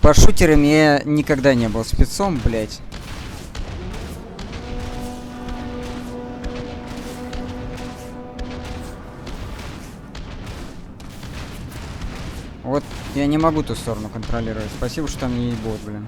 По шутерам я никогда не был спецом, блять. Вот я не могу ту сторону контролировать. Спасибо, что там не бот, блин.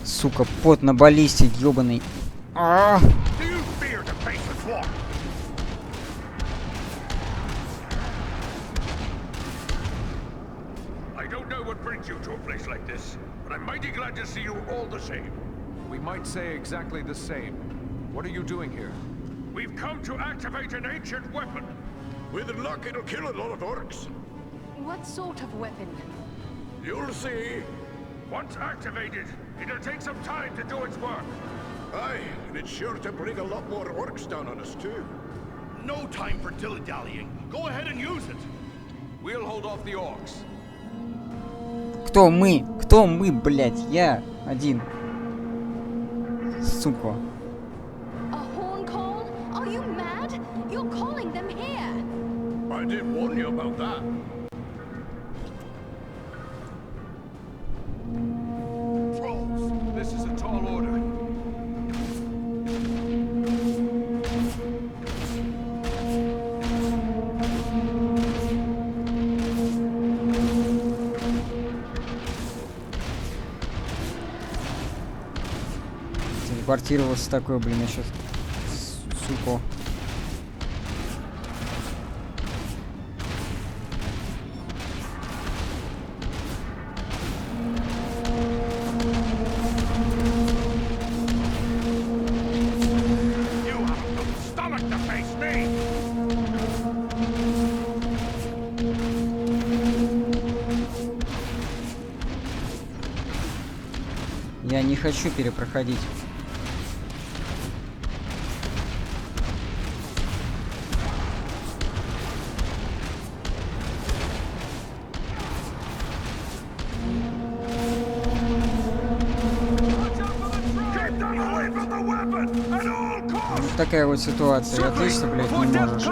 Сука, пот на баллисте, ёбаный. А! We might say exactly the same. What are you doing here? We've come to activate an ancient weapon. With luck, it'll kill a lot of orcs. What sort of weapon? You'll see. Once activated, it'll take some time to do its work. Aye, and it's sure to bring a lot more orcs down on us, too. No time for dilly-dallying. Go ahead and use it. We'll hold off the orcs. Кто мы? Кто мы, блядь? Я один. Сука. A horn call? Are you mad? You're calling them here. I did warn you about that. Trolls, this is a tall order. Телепортировался такой, блин, я сейчас... Сука. Я не хочу перепроходить. Такая вот ситуация. Отлично, блядь, не можешь.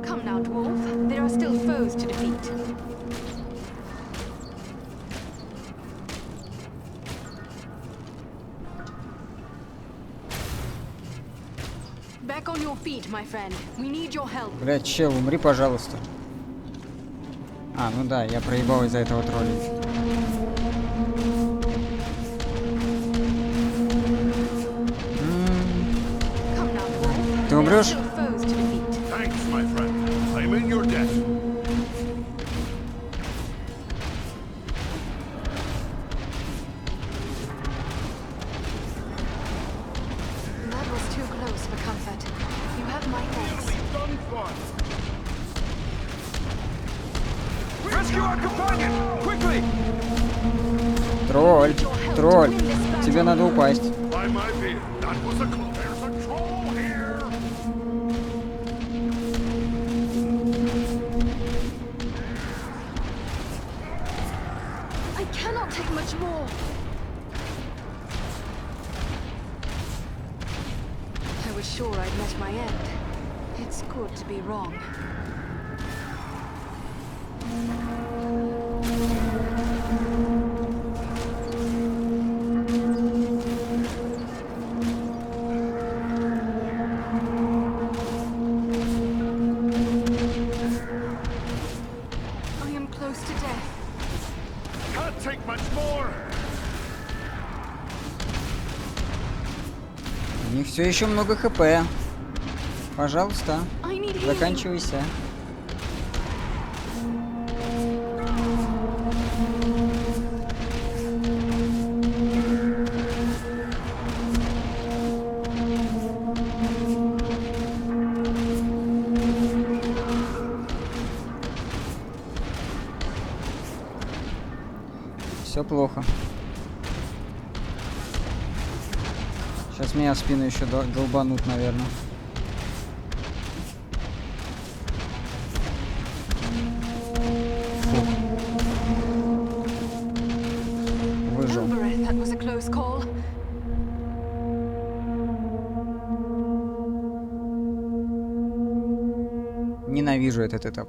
Come now, dwarf. There are still foes to defeat. Back on your feet, my friend. We need your help. Блядь, чел, умри, пожалуйста. А, ну да, я проебал из-за этого тролля. Ты умрешь? Thanks, my friend. I'm in your debt. That was too close for comfort. You have my thanks. Done fun. Rescue our companion! Quickly! Тролль, тролль, тебе надо упасть. By my beard, that was a close. There's a troll here. I cannot take much more. I was sure I'd met my end. It's good to be wrong. Все еще много хп. Пожалуйста, заканчивайся. Все плохо. Сейчас меня в спину еще долбанут, наверное. Выжил. Ненавижу этот этап.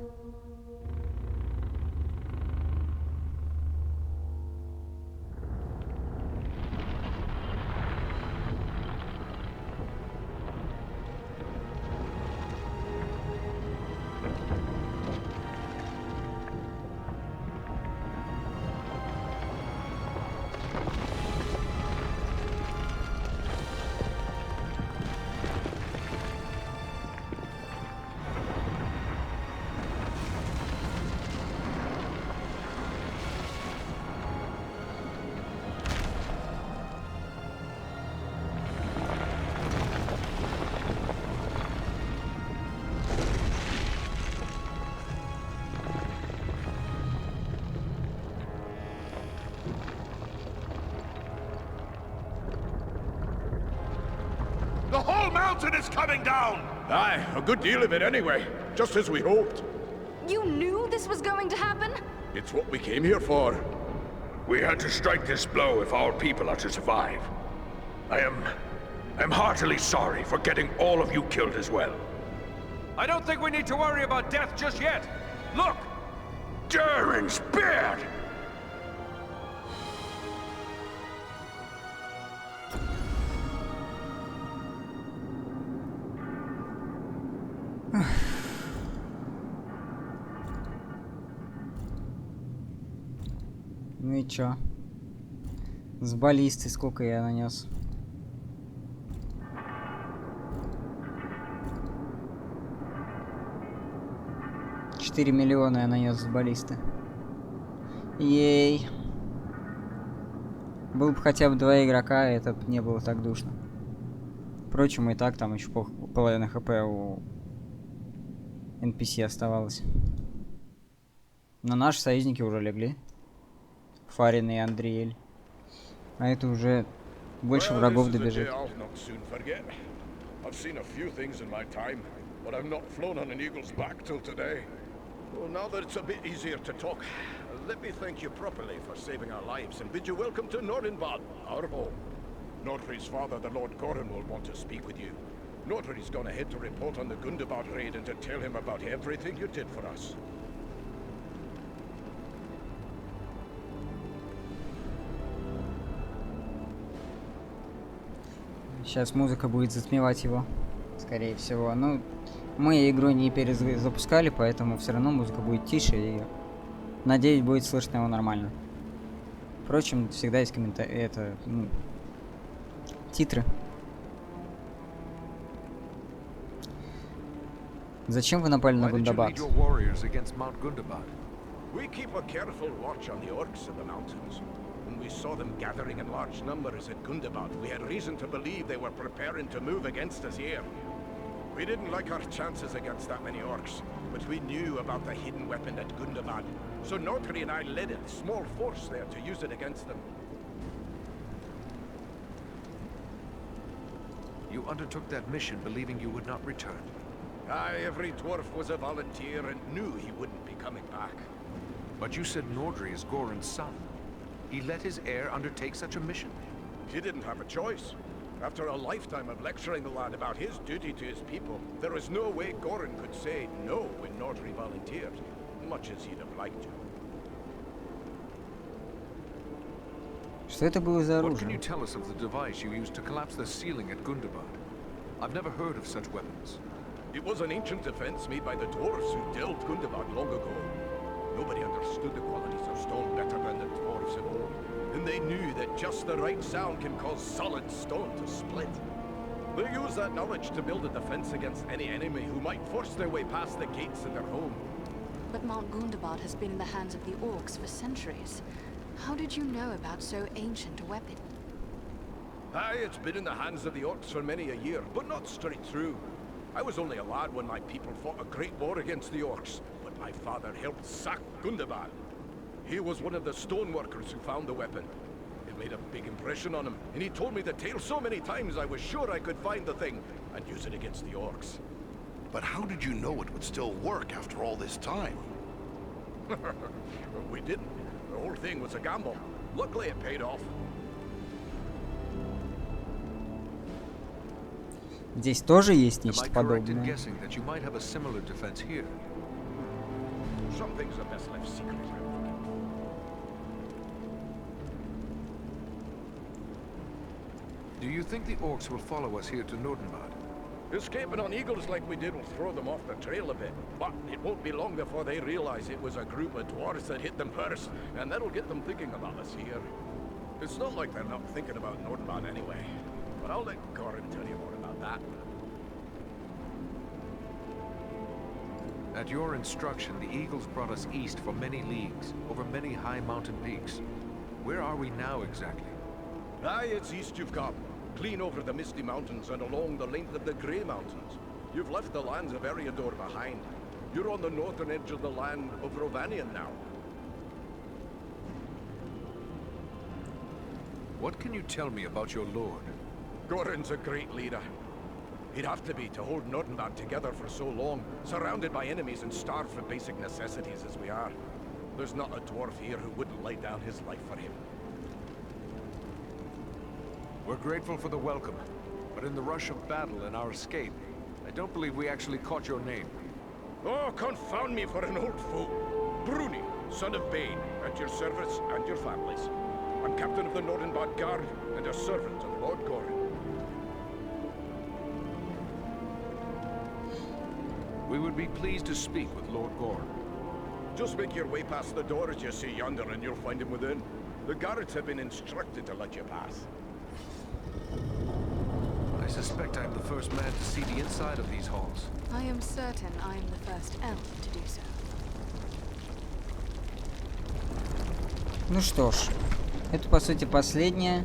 The whole mountain is coming down! Aye, a good deal of it anyway. Just as we hoped. You knew this was going to happen? It's what we came here for. We had to strike this blow if our people are to survive. I'm heartily sorry for getting all of you killed as well. I don't think we need to worry about death just yet. Look! Durin's beard! Ну и чё? С баллисты сколько я нанес? $4 миллиона я нанес с баллисты. Ей. Был бы хотя бы 2 игрока, это бы не было так душно. Впрочем, и так там еще половина хп у NPC оставалось. Но наши союзники уже легли. Фарин и Андриэль. А это уже больше врагов добежит. Well, now that it's a bit easier to talk, let me thank you properly for saving our lives and bid you welcome to Nordibad, our home. Nordri's father, the Lord Gorin, will want to speak with you. Nordri's gone ahead to report on the Gundabad raid and to tell him about everything you did for us. Сейчас музыка будет затмевать его, скорее всего. Ну, мы игру не перезапускали, поэтому все равно музыка будет тише и, надеюсь, будет слышно его нормально. Впрочем, всегда есть комментарии, это, ну, титры. Зачем вы напали на Гундабад? We keep a careful watch on the orcs in the mountains. When we saw them gathering in large numbers at Gundabad, we had reason to believe they were preparing to move against us here. We didn't like our chances against that many orcs, but we knew about the hidden weapon at Gundabad. So Nordri and I led a small force there to use it against them. You undertook that mission believing you would not return. Aye, every dwarf was a volunteer and knew he wouldn't be coming back. But you said Nordri is Gorin's son. He let his heir undertake such a mission. He didn't have a choice. After a lifetime of lecturing the lad about his duty to his people, there was no way Gorin could say no when Nordri volunteered, much as he'd have liked to. Что это было за What can you оружие? tell us of the device you used to collapse the ceiling at Gundabad? I've never heard of such weapons. It was an ancient defense made by the dwarves who delved Gundabad long ago. Nobody understood the qualities of stone better than the dwarves of old, and they knew that just the right sound can cause solid stone to split. They use that knowledge to build a defense against any enemy who might force their way past the gates of their home. But Mount Gundabad has been in the hands of the orcs for centuries. How did you know about so ancient a weapon? Aye, it's been in the hands of the orcs for many a year, but not straight through. I was only a lad when my people fought a great war against the orcs, but my father helped sack Gundabad. He was one of the stoneworkers who found the weapon. It made a big impression on him, and he told me the tale so many times I was sure I could find the thing and use it against the orcs. But how did you know it would still work after all this time? We didn't. The whole thing was a gamble. Luckily it paid off. Здесь тоже есть Am I нечто correct in подобное. guessing that you might have a similar defense here? Some things are best left secret. Do you think the orcs will follow us here to Nordibad? Escaping on eagles like we did will throw them off the trail a bit, but it won't be long before they realize it was a group of dwarves that hit them first, and that'll get them thinking about us here. It's not like they're not thinking about Nordibad anyway, but I'll let Gorin tell you more about that. At your instruction, the eagles brought us east for many leagues, over many high mountain peaks. Where are we now exactly? Aye, it's east you've come. Clean over the Misty Mountains and along the length of the Grey Mountains. You've left the lands of Eriador behind. You're on the northern edge of the land of Rovanian now. What can you tell me about your lord? Gorin's a great leader. He'd have to be to hold Nordibad together for so long, surrounded by enemies and starved for basic necessities as we are. There's not a dwarf here who wouldn't lay down his life for him. We're grateful for the welcome, but in the rush of battle and our escape, I don't believe we actually caught your name. Oh, confound me for an old fool. Bruni, son of Bane, at your service and your families. I'm captain of the Nordibad Guard and a servant of Lord Gorin. We would be pleased to speak with Lord Gorin. Just make your way past the door as you see yonder and you'll find him within. The guards have been instructed to let you pass. I suspect I'm the first man to see the inside of these halls. I am certain I am the first elf to do so. Ну что ж, это по сути последняя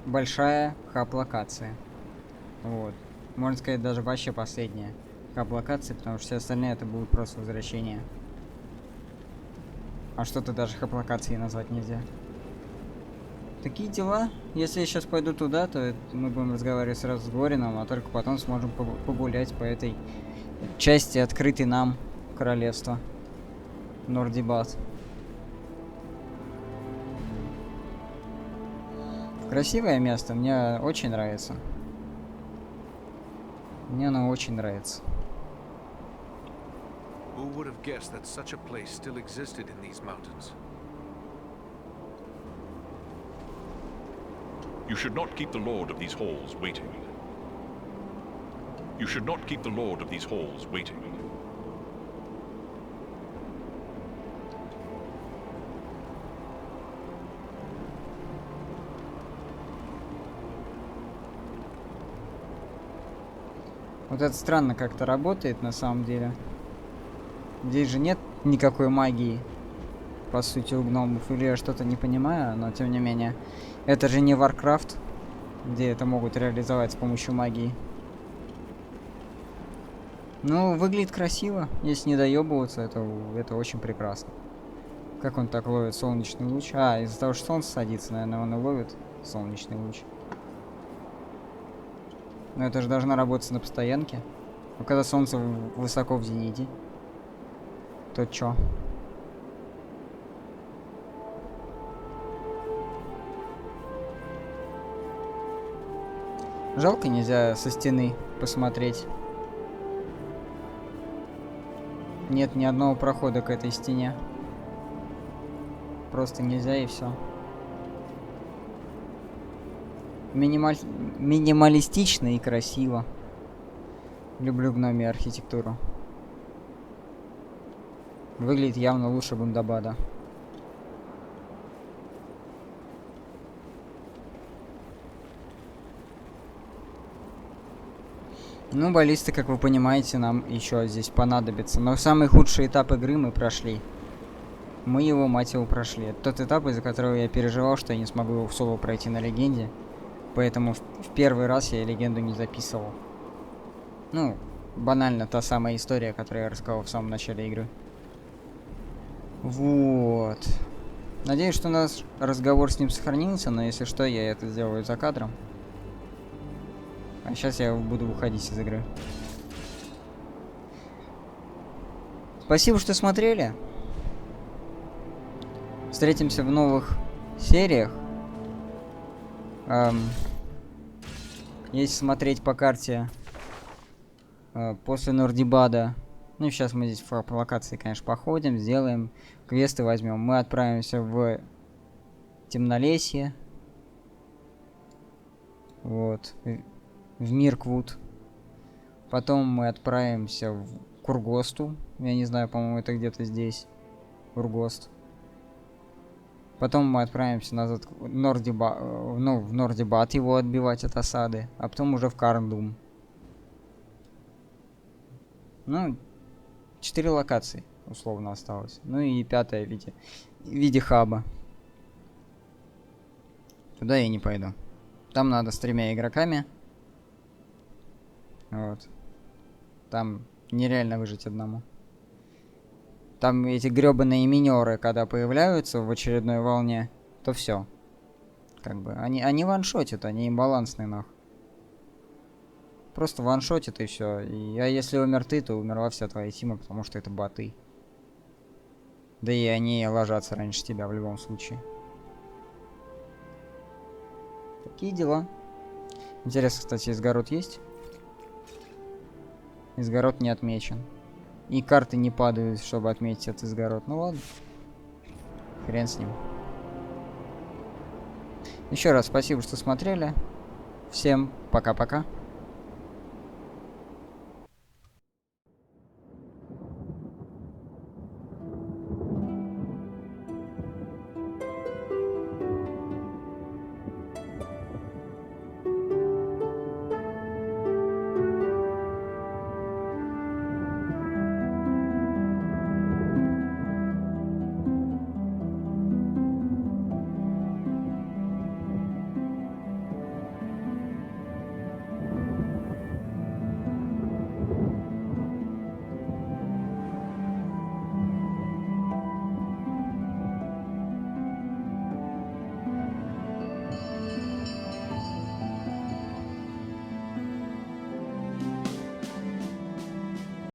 большая хаб-локация. Вот. Можно сказать, даже вообще последняя хаб-локация, потому что все остальные это будут просто возвращения. А что-то даже хаб-локацией назвать нельзя. Такие дела. Если я сейчас пойду туда, то мы будем разговаривать сразу с Горином, а только потом сможем погулять по этой части открытой нам королевства. Нордибад. Красивое место, мне очень нравится. Мне оно очень нравится. Who would have guessed that such a place still existed in these mountains? You should not keep the lord of these halls waiting. You should not keep the lord of these halls waiting. Вот это странно как-то работает на самом деле. Здесь же нет никакой магии, по сути, у гномов. Или я что-то не понимаю, но тем не менее. Это же не Warcraft, где это могут реализовать с помощью магии. Ну, выглядит красиво. Если не доебываться, это очень прекрасно. Как он так ловит солнечный луч? А, из-за того, что солнце садится, наверное, он и ловит солнечный луч. Но это же должно работать на постоянке. Но когда солнце высоко в зените, то чё? Жалко, нельзя со стены посмотреть. Нет ни одного прохода к этой стене. Просто нельзя и все. Минималистично и красиво. Люблю гномию архитектуру. Выглядит явно лучше Гундабада. Ну, баллисты, как вы понимаете, нам еще здесь понадобится. Но самый худший этап игры мы прошли. Мы его, мать его, прошли. Это тот этап, из-за которого я переживал, что я не смогу его в соло пройти на легенде. Поэтому в первый раз я легенду не записывал. Ну, банально та самая история, которую я рассказал в самом начале игры. Вот. Надеюсь, что у нас разговор с ним сохранился, но если что, я это сделаю за кадром. А сейчас я буду выходить из игры. Спасибо, что смотрели. Встретимся в новых сериях. Если смотреть по карте, после Нордибада, ну сейчас мы здесь по локации, конечно, походим, сделаем, квесты возьмем. Мы отправимся в Темнолесье, вот, в Мирквуд. Потом мы отправимся в Кургосту, я не знаю, по-моему, это где-то здесь, Кургост. Потом мы отправимся назад в Нордибад его отбивать от осады, а потом уже в Карндум. Ну, 4 локации условно осталось. Ну и 5-я в виде хаба. Туда я не пойду. Там надо с 3 игроками. Вот. Там нереально выжить одному. Там эти гребаные минеры, когда появляются в очередной волне, то все. Как бы. Они ваншотят, они имбалансные нахуй. Просто ваншотят и все. А если умер ты, то умерла вся твоя тима, потому что это боты. Да и они ложатся раньше тебя в любом случае. Такие дела. Интересно, кстати, изгород есть? Изгород не отмечен. И карты не падают, чтобы отметить этот изгород. Ну ладно. Хрен с ним. Еще раз спасибо, что смотрели. Всем пока-пока.